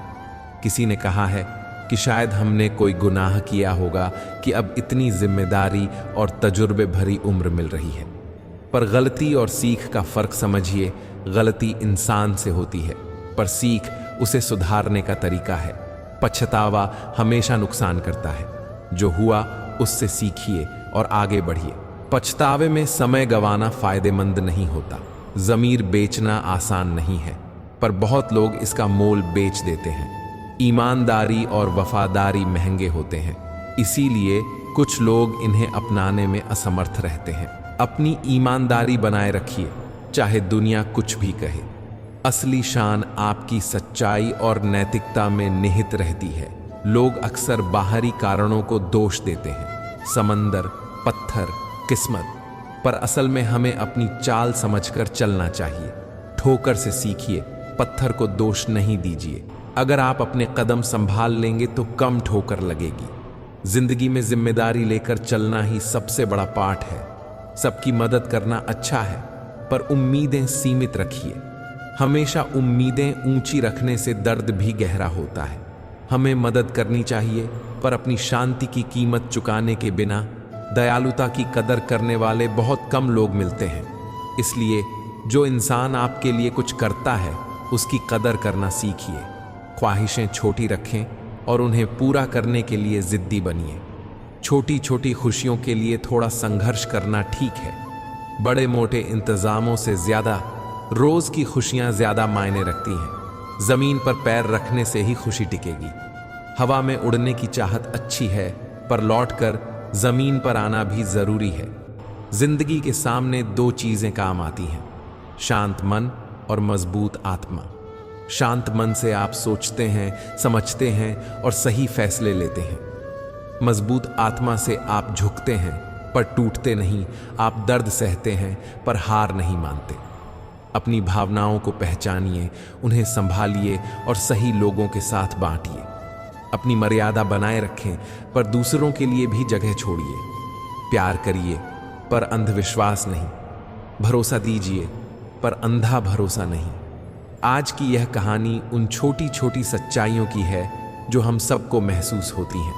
किसी ने कहा है कि शायद हमने कोई गुनाह किया होगा कि अब इतनी जिम्मेदारी और तजुर्बे भरी उम्र मिल रही है। पर गलती और सीख का फर्क समझिए। गलती इंसान से होती है, पर सीख उसे सुधारने का तरीका है। पछतावा हमेशा नुकसान करता है। जो हुआ उससे सीखिए और आगे बढ़िए। पछतावे में समय गंवाना फायदेमंद नहीं होता। ज़मीर बेचना आसान नहीं है, पर बहुत लोग इसका मोल बेच देते हैं। ईमानदारी और वफादारी महंगे होते हैं, इसीलिए कुछ लोग इन्हें अपनाने में असमर्थ रहते हैं। अपनी ईमानदारी बनाए रखिए, चाहे दुनिया कुछ भी कहे। असली शान आपकी सच्चाई और नैतिकता में निहित रहती है। लोग अक्सर बाहरी कारणों को दोष देते हैं, समंदर, पत्थर, किस्मत, पर असल में हमें अपनी चाल समझकर चलना चाहिए। ठोकर से सीखिए, पत्थर को दोष नहीं दीजिए। अगर आप अपने कदम संभाल लेंगे तो कम ठोकर लगेगी। जिंदगी में जिम्मेदारी लेकर चलना ही सबसे बड़ा पाठ है। सबकी मदद करना अच्छा है, पर उम्मीदें सीमित रखिए। हमेशा उम्मीदें ऊंची रखने से दर्द भी गहरा होता है। हमें मदद करनी चाहिए, पर अपनी शांति की कीमत चुकाने के बिना। दयालुता की कदर करने वाले बहुत कम लोग मिलते हैं। इसलिए जो इंसान आपके लिए कुछ करता है उसकी कदर करना सीखिए। ख्वाहिशें छोटी रखें और उन्हें पूरा करने के लिए जिद्दी बनिए। छोटी छोटी खुशियों के लिए थोड़ा संघर्ष करना ठीक है। बड़े मोटे इंतजामों से ज्यादा रोज की खुशियां ज्यादा मायने रखती हैं। जमीन पर पैर रखने से ही खुशी टिकेगी। हवा में उड़ने की चाहत अच्छी है, पर लौटकर जमीन पर आना भी जरूरी है। जिंदगी के सामने दो चीजें काम आती हैं, शांत मन और मजबूत आत्मा। शांत मन से आप सोचते हैं, समझते हैं और सही फैसले लेते हैं। मजबूत आत्मा से आप झुकते हैं पर टूटते नहीं। आप दर्द सहते हैं पर हार नहीं मानते। अपनी भावनाओं को पहचानिए, उन्हें संभालिए और सही लोगों के साथ बांटिए। अपनी मर्यादा बनाए रखें पर दूसरों के लिए भी जगह छोड़िए। प्यार करिए पर अंधविश्वास नहीं। भरोसा दीजिए पर अंधा भरोसा नहीं। आज की यह कहानी उन छोटी छोटी सच्चाइयों की है जो हम सबको महसूस होती हैं,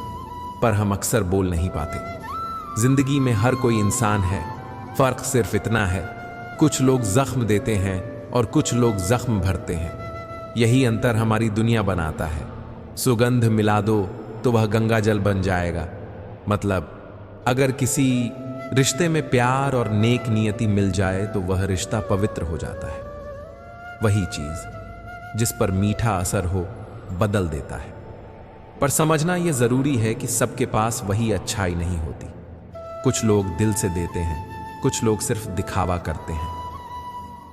पर हम अक्सर बोल नहीं पाते। जिंदगी में हर कोई इंसान है, फर्क सिर्फ इतना है, कुछ लोग जख्म देते हैं और कुछ लोग जख्म भरते हैं। यही अंतर हमारी दुनिया बनाता है। सुगंध मिला दो तो वह गंगा जल बन जाएगा। मतलब अगर किसी रिश्ते में प्यार और नेक नियति मिल जाए तो वह रिश्ता पवित्र हो जाता है। वही चीज जिस पर मीठा असर हो बदल देता है। पर समझना यह जरूरी है कि सबके पास वही अच्छाई नहीं होती। कुछ लोग दिल से देते हैं, कुछ लोग सिर्फ दिखावा करते हैं।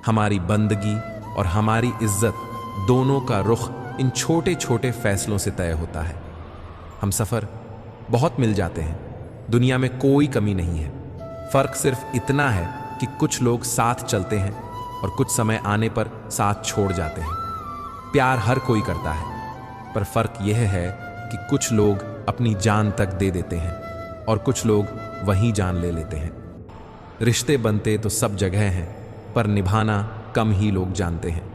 हमारी बंदगी और हमारी इज्जत दोनों का रुख इन छोटे छोटे फैसलों से तय होता है। हम सफर बहुत मिल जाते हैं, दुनिया में कोई कमी नहीं है। फर्क सिर्फ इतना है कि कुछ लोग साथ चलते हैं और कुछ समय आने पर साथ छोड़ जाते हैं। प्यार हर कोई करता है, पर फर्क यह है कि कुछ लोग अपनी जान तक दे देते हैं और कुछ लोग वहीं जान ले लेते हैं। रिश्ते बनते तो सब जगह हैं, पर निभाना कम ही लोग जानते हैं।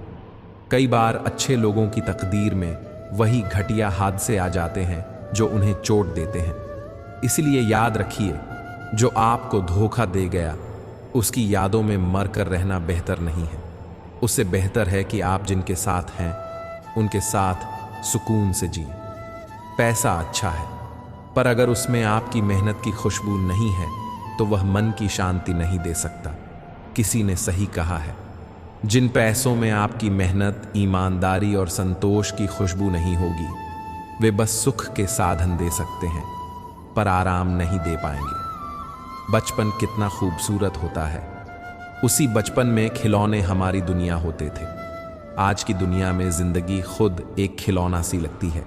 कई बार अच्छे लोगों की तकदीर में वही घटिया हादसे आ जाते हैं जो उन्हें चोट देते हैं। इसलिए याद रखिए, जो आपको धोखा दे गया उसकी यादों में मर कर रहना बेहतर नहीं है। उससे बेहतर है कि आप जिनके साथ हैं उनके साथ सुकून से जिए। पैसा अच्छा है, पर अगर उसमें आपकी मेहनत की खुशबू नहीं है तो वह मन की शांति नहीं दे सकता। किसी ने सही कहा है, जिन पैसों में आपकी मेहनत, ईमानदारी और संतोष की खुशबू नहीं होगी वे बस सुख के साधन दे सकते हैं, पर आराम नहीं दे पाएंगे। बचपन कितना खूबसूरत होता है। उसी बचपन में खिलौने हमारी दुनिया होते थे। आज की दुनिया में जिंदगी खुद एक खिलौना सी लगती है,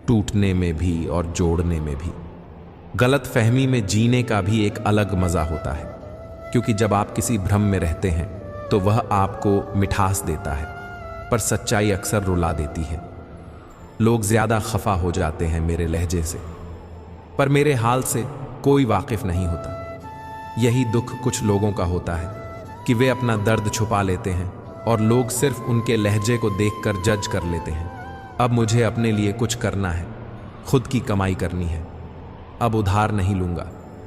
टूटने में भी और जोड़ने में भी। गलत फहमी में जीने का भी एक अलग मजा होता है, क्योंकि जब आप किसी भ्रम में रहते हैं तो वह आपको मिठास देता है, पर सच्चाई अक्सर रुला देती है। लोग ज्यादा खफा हो जाते हैं मेरे लहजे से, पर मेरे हाल से कोई वाकिफ नहीं होता। यही दुख कुछ लोगों का होता है कि वे अपना दर्द छुपा लेते हैं और लोग सिर्फ उनके लहजे को देखकर जज कर लेते हैं। अब मुझे अपने लिए कुछ करना है, खुद की कमाई करनी है। अब उधार नहीं लूंगा,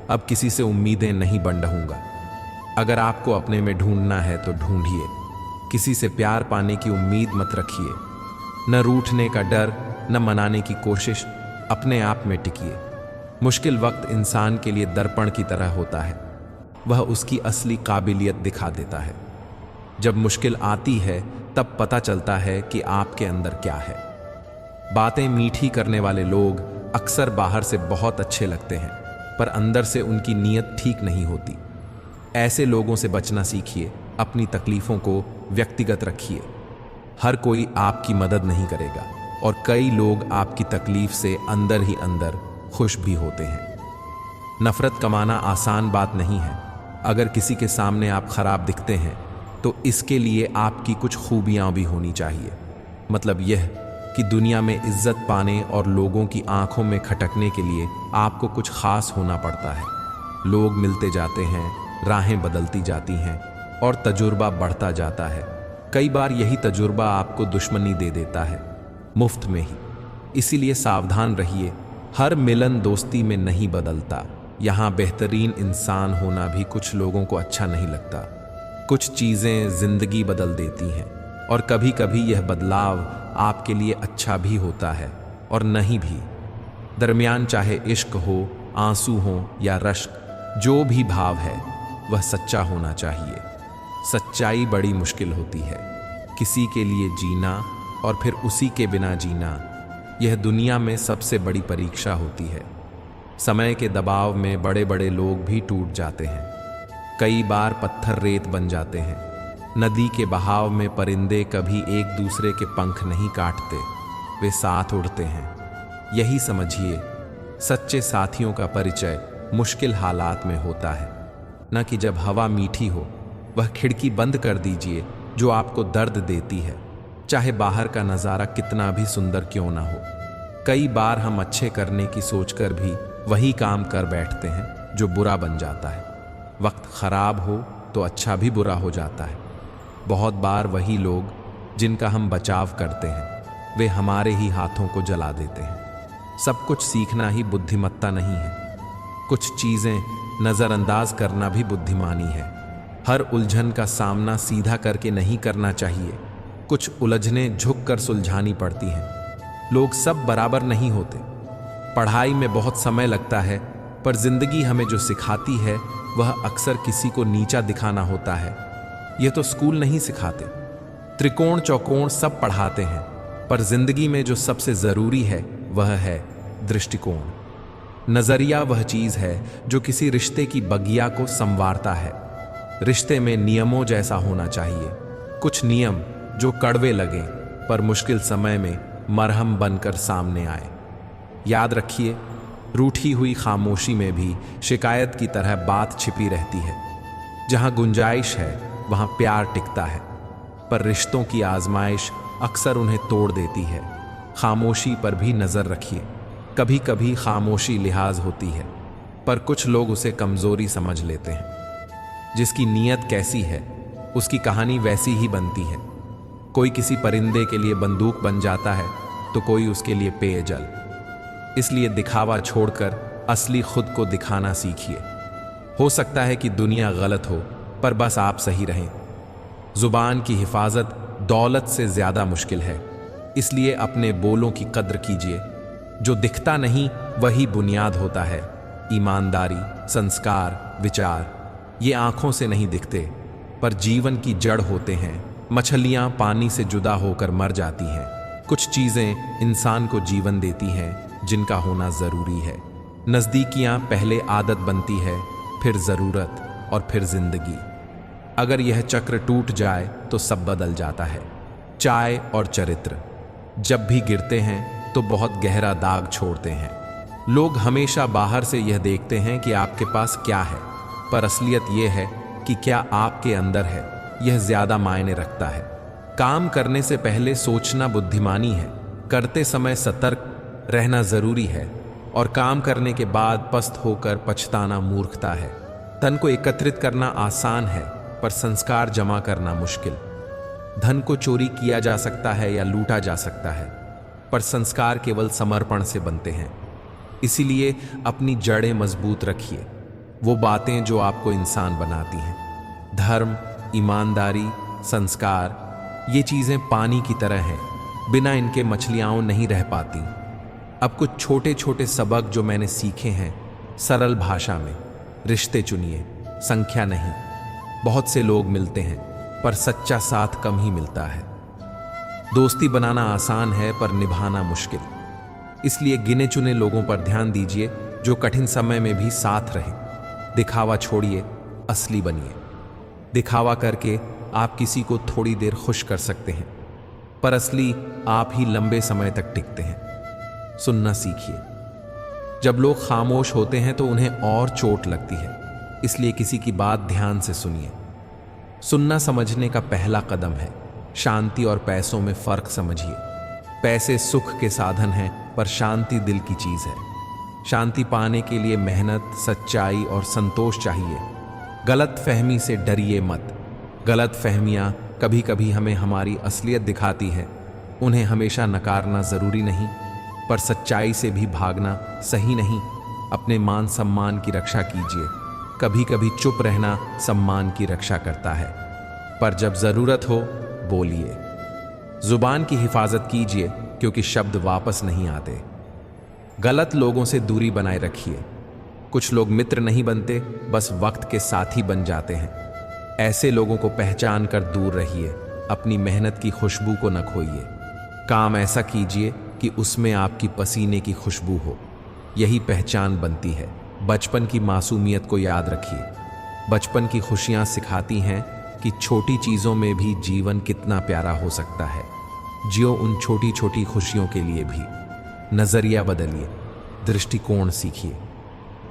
अब किसी से उम्मीदें नहीं बंधूंगा। अगर आपको अपने में ढूंढना है तो ढूंढिए। किसी से प्यार पाने की उम्मीद मत रखिए। न रूठने का डर, न मनाने की कोशिश, अपने आप में टिकिए। मुश्किल वक्त इंसान के लिए दर्पण की तरह होता है, वह उसकी असली काबिलियत दिखा देता है। जब मुश्किल आती है तब पता चलता है कि आपके अंदर क्या है। बातें मीठी करने वाले लोग अक्सर बाहर से बहुत अच्छे लगते हैं, पर अंदर से उनकी नीयत ठीक नहीं होती। ऐसे लोगों से बचना सीखिए। अपनी तकलीफों को व्यक्तिगत रखिए। हर कोई आपकी मदद नहीं करेगा और कई लोग आपकी तकलीफ से अंदर ही अंदर खुश भी होते हैं। नफरत कमाना आसान बात नहीं है। अगर किसी के सामने आप खराब दिखते हैं तो इसके लिए आपकी कुछ खूबियां भी होनी चाहिए। मतलब यह कि दुनिया में इज्जत पाने और लोगों की आंखों में खटकने के लिए आपको कुछ खास होना पड़ता है। लोग मिलते जाते हैं, राहें बदलती जाती हैं और तजुर्बा बढ़ता जाता है। कई बार यही तजुर्बा आपको दुश्मनी दे देता है, मुफ्त में ही। इसीलिए सावधान रहिए। हर मिलन दोस्ती में नहीं बदलता, यहाँ बेहतरीन इंसान होना भी कुछ लोगों को अच्छा नहीं लगता। कुछ चीज़ें जिंदगी बदल देती हैं और कभी कभी यह बदलाव आपके लिए अच्छा भी होता है और नहीं भी। दरमियान चाहे इश्क हो, आंसू हो या रश्क, जो भी भाव है वह सच्चा होना चाहिए। सच्चाई बड़ी मुश्किल होती है। किसी के लिए जीना और फिर उसी के बिना जीना, यह दुनिया में सबसे बड़ी परीक्षा होती है। समय के दबाव में बड़े बड़े लोग भी टूट जाते हैं। कई बार पत्थर रेत बन जाते हैं। नदी के बहाव में परिंदे कभी एक दूसरे के पंख नहीं काटते, वे साथ उड़ते हैं। यही समझिए, सच्चे साथियों का परिचय मुश्किल हालात में होता है, न कि जब हवा मीठी हो। वह खिड़की बंद कर दीजिए जो आपको दर्द देती है, चाहे बाहर का नज़ारा कितना भी सुंदर क्यों ना हो। कई बार हम अच्छे करने की सोचकर भी वही काम कर बैठते हैं जो बुरा बन जाता है। वक्त खराब हो तो अच्छा भी बुरा हो जाता है। बहुत बार वही लोग जिनका हम बचाव करते हैं, वे हमारे ही हाथों को जला देते हैं। सब कुछ सीखना ही बुद्धिमत्ता नहीं है। कुछ चीज़ें नज़रअंदाज करना भी बुद्धिमानी है। हर उलझन का सामना सीधा करके नहीं करना चाहिए। कुछ उलझनें झुक कर सुलझानी पड़ती हैं। लोग सब बराबर नहीं होते। पढ़ाई में बहुत समय लगता है, पर जिंदगी हमें जो सिखाती है वह अक्सर किसी को नीचा दिखाना होता है। यह तो स्कूल नहीं सिखाते। त्रिकोण चौकोण सब पढ़ाते हैं, पर जिंदगी में जो सबसे ज़रूरी है वह है दृष्टिकोण। नज़रिया वह चीज़ है जो किसी रिश्ते की बगिया को संवारता है। रिश्ते में नियमों जैसा होना चाहिए। कुछ नियम जो कड़वे लगें पर मुश्किल समय में मरहम बनकर सामने आए। याद रखिए, रूठी हुई खामोशी में भी शिकायत की तरह बात छिपी रहती है। जहाँ गुंजाइश है वहाँ प्यार टिकता है, पर रिश्तों की आजमाइश अक्सर उन्हें तोड़ देती है। खामोशी पर भी नज़र रखिए। कभी कभी खामोशी लिहाज होती है, पर कुछ लोग उसे कमज़ोरी समझ लेते हैं। जिसकी नीयत कैसी है उसकी कहानी वैसी ही बनती है। कोई किसी परिंदे के लिए बंदूक बन जाता है तो कोई उसके लिए पेयजल। इसलिए दिखावा छोड़कर असली खुद को दिखाना सीखिए। हो सकता है कि दुनिया गलत हो, पर बस आप सही रहें। जुबान की हिफाजत दौलत से ज़्यादा मुश्किल है, इसलिए अपने बोलों की कद्र कीजिए। जो दिखता नहीं वही बुनियाद होता है। ईमानदारी, संस्कार, विचार ये आंखों से नहीं दिखते, पर जीवन की जड़ होते हैं। मछलियाँ पानी से जुदा होकर मर जाती हैं। कुछ चीज़ें इंसान को जीवन देती हैं जिनका होना ज़रूरी है। नज़दीकियाँ पहले आदत बनती है, फिर ज़रूरत और फिर ज़िंदगी। अगर यह चक्र टूट जाए तो सब बदल जाता है। चाय और चरित्र जब भी गिरते हैं तो बहुत गहरा दाग छोड़ते हैं। लोग हमेशा बाहर से यह देखते हैं कि आपके पास क्या है, पर असलियत यह है कि क्या आपके अंदर है, यह ज़्यादा मायने रखता है। काम करने से पहले सोचना बुद्धिमानी है। करते समय सतर्क रहना ज़रूरी है, और काम करने के बाद पस्त होकर पछताना मूर्खता है। धन को एकत्रित करना आसान है, पर संस्कार जमा करना मुश्किल। धन को चोरी किया जा सकता है या लूटा जा सकता है, पर संस्कार केवल समर्पण से बनते हैं। इसीलिए अपनी जड़ें मजबूत रखिए। वो बातें जो आपको इंसान बनाती हैं, धर्म, ईमानदारी, संस्कार, ये चीज़ें पानी की तरह हैं। बिना इनके मछलियाँ नहीं रह पाती। अब कुछ छोटे छोटे सबक जो मैंने सीखे हैं सरल भाषा में। रिश्ते चुनिए, संख्या नहीं। बहुत से लोग मिलते हैं, पर सच्चा साथ कम ही मिलता है। दोस्ती बनाना आसान है, पर निभाना मुश्किल। इसलिए गिने चुने लोगों पर ध्यान दीजिए जो कठिन समय में भी साथ रहें। दिखावा छोड़िए, असली बनिए। दिखावा करके आप किसी को थोड़ी देर खुश कर सकते हैं, पर असली आप ही लंबे समय तक टिकते हैं। सुनना सीखिए। जब लोग खामोश होते हैं तो उन्हें और चोट लगती है, इसलिए किसी की बात ध्यान से सुनिए। सुनना समझने का पहला कदम है। शांति और पैसों में फर्क समझिए। पैसे सुख के साधन हैं, पर शांति दिल की चीज है। शांति पाने के लिए मेहनत, सच्चाई और संतोष चाहिए। गलत फहमी से डरिए मत। गलत फहमियाँ कभी कभी हमें हमारी असलियत दिखाती है। उन्हें हमेशा नकारना जरूरी नहीं, पर सच्चाई से भी भागना सही नहीं। अपने मान सम्मान की रक्षा कीजिए। कभी कभी चुप रहना सम्मान की रक्षा करता है, पर जब जरूरत हो बोलिए। जुबान की हिफाजत कीजिए, क्योंकि शब्द वापस नहीं आते। गलत लोगों से दूरी बनाए रखिए। कुछ लोग मित्र नहीं बनते, बस वक्त के साथी बन जाते हैं। ऐसे लोगों को पहचान कर दूर रहिए। अपनी मेहनत की खुशबू को न खोइए। काम ऐसा कीजिए कि उसमें आपकी पसीने की खुशबू हो, यही पहचान बनती है। बचपन की मासूमियत को याद रखिए। बचपन की खुशियां सिखाती हैं कि छोटी चीज़ों में भी जीवन कितना प्यारा हो सकता है। जियो उन छोटी छोटी खुशियों के लिए भी। नज़रिया बदलिए, दृष्टिकोण सीखिए।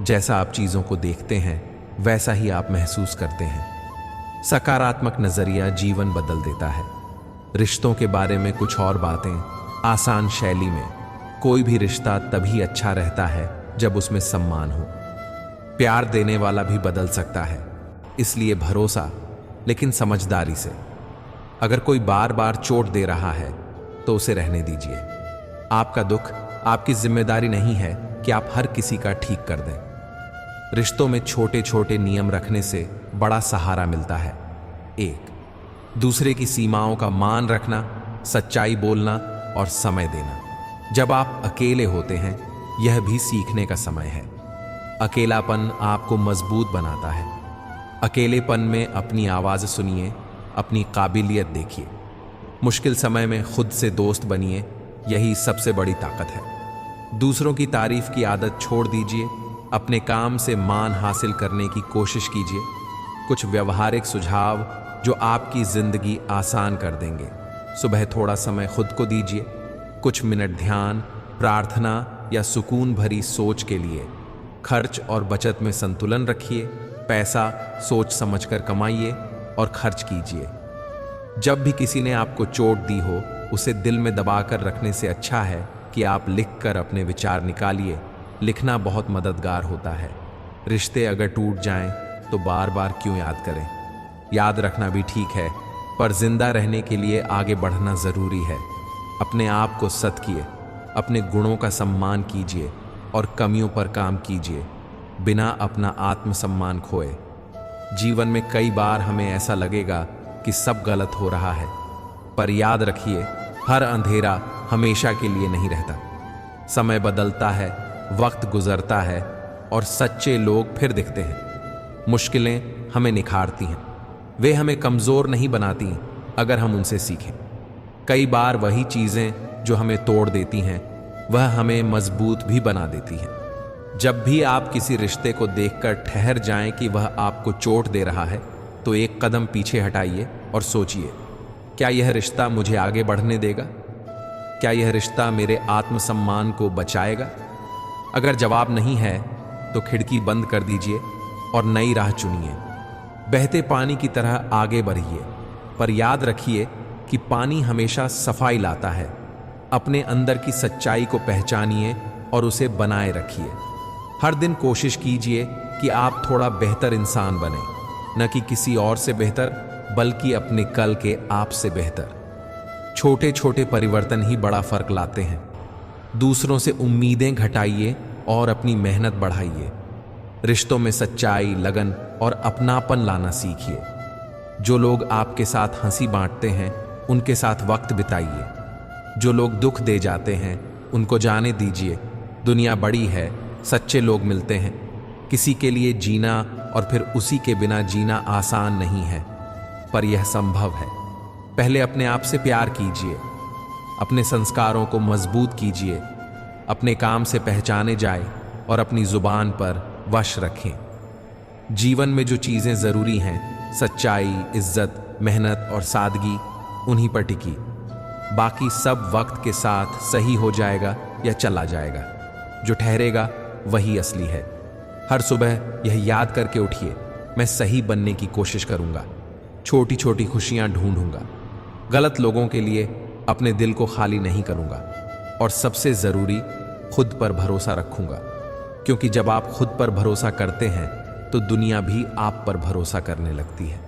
जैसा आप चीज़ों को देखते हैं वैसा ही आप महसूस करते हैं। सकारात्मक नज़रिया जीवन बदल देता है। रिश्तों के बारे में कुछ और बातें आसान शैली में। कोई भी रिश्ता तभी अच्छा रहता है जब उसमें सम्मान हो। प्यार देने वाला भी बदल सकता है, इसलिए भरोसा, लेकिन समझदारी से। अगर कोई बार बार चोट दे रहा है तो उसे रहने दीजिए। आपका दुख आपकी जिम्मेदारी नहीं है कि आप हर किसी का ठीक कर दें। रिश्तों में छोटे छोटे नियम रखने से बड़ा सहारा मिलता है। 1, दूसरे की सीमाओं का मान रखना, सच्चाई बोलना और समय देना। जब आप अकेले होते हैं यह भी सीखने का समय है। अकेलापन आपको मजबूत बनाता है। अकेलेपन में अपनी आवाज़ सुनिए, अपनी काबिलियत देखिए। मुश्किल समय में खुद से दोस्त बनिए, यही सबसे बड़ी ताकत है। दूसरों की तारीफ की आदत छोड़ दीजिए। अपने काम से मान हासिल करने की कोशिश कीजिए। कुछ व्यवहारिक सुझाव जो आपकी जिंदगी आसान कर देंगे। सुबह थोड़ा समय खुद को दीजिए। कुछ मिनट ध्यान, प्रार्थना या सुकून भरी सोच के लिए। खर्च और बचत में संतुलन रखिए। पैसा सोच समझकर कमाइए और खर्च कीजिए। जब भी किसी ने आपको चोट दी हो, उसे दिल में दबाकर रखने से अच्छा है कि आप लिखकर अपने विचार निकालिए। लिखना बहुत मददगार होता है। रिश्ते अगर टूट जाएं तो बार बार क्यों याद करें। याद रखना भी ठीक है, पर जिंदा रहने के लिए आगे बढ़ना जरूरी है। अपने आप को सत्किए, अपने गुणों का सम्मान कीजिए और कमियों पर काम कीजिए, बिना अपना आत्मसम्मान खोए। जीवन में कई बार हमें ऐसा लगेगा कि सब गलत हो रहा है, पर याद रखिए, हर अंधेरा हमेशा के लिए नहीं रहता। समय बदलता है, वक्त गुजरता है और सच्चे लोग फिर दिखते हैं। मुश्किलें हमें निखारती हैं, वे हमें कमज़ोर नहीं बनाती अगर हम उनसे सीखें। कई बार वही चीज़ें जो हमें तोड़ देती हैं वह हमें मजबूत भी बना देती हैं। जब भी आप किसी रिश्ते को देखकर ठहर जाएं कि वह आपको चोट दे रहा है, तो एक कदम पीछे हटाइए और सोचिए, क्या यह रिश्ता मुझे आगे बढ़ने देगा? क्या यह रिश्ता मेरे आत्मसम्मान को बचाएगा? अगर जवाब नहीं है तो खिड़की बंद कर दीजिए और नई राह चुनिए। बहते पानी की तरह आगे बढ़िए, पर याद रखिए कि पानी हमेशा सफाई लाता है। अपने अंदर की सच्चाई को पहचानिए और उसे बनाए रखिए। हर दिन कोशिश कीजिए कि आप थोड़ा बेहतर इंसान बने, न कि किसी और से बेहतर, बल्कि अपने कल के आप से बेहतर। छोटे छोटे परिवर्तन ही बड़ा फर्क लाते हैं। दूसरों से उम्मीदें घटाइए और अपनी मेहनत बढ़ाइए। रिश्तों में सच्चाई, लगन और अपनापन लाना सीखिए। जो लोग आपके साथ हंसी बांटते हैं उनके साथ वक्त बिताइए। जो लोग दुख दे जाते हैं उनको जाने दीजिए। दुनिया बड़ी है, सच्चे लोग मिलते हैं। किसी के लिए जीना और फिर उसी के बिना जीना आसान नहीं है, पर यह संभव है। पहले अपने आप से प्यार कीजिए, अपने संस्कारों को मजबूत कीजिए, अपने काम से पहचाने जाए और अपनी जुबान पर वश रखें। जीवन में जो चीज़ें ज़रूरी हैं, सच्चाई, इज्जत, मेहनत और सादगी, उन्हीं पर टिकी। बाकी सब वक्त के साथ सही हो जाएगा या चला जाएगा। जो ठहरेगा वही असली है। हर सुबह यह याद करके उठिए, मैं सही बनने की कोशिश करूंगा। छोटी छोटी खुशियां ढूंढूंगा। गलत लोगों के लिए अपने दिल को खाली नहीं करूंगा। और सबसे ज़रूरी, खुद पर भरोसा रखूंगा, क्योंकि जब आप खुद पर भरोसा करते हैं तो दुनिया भी आप पर भरोसा करने लगती है।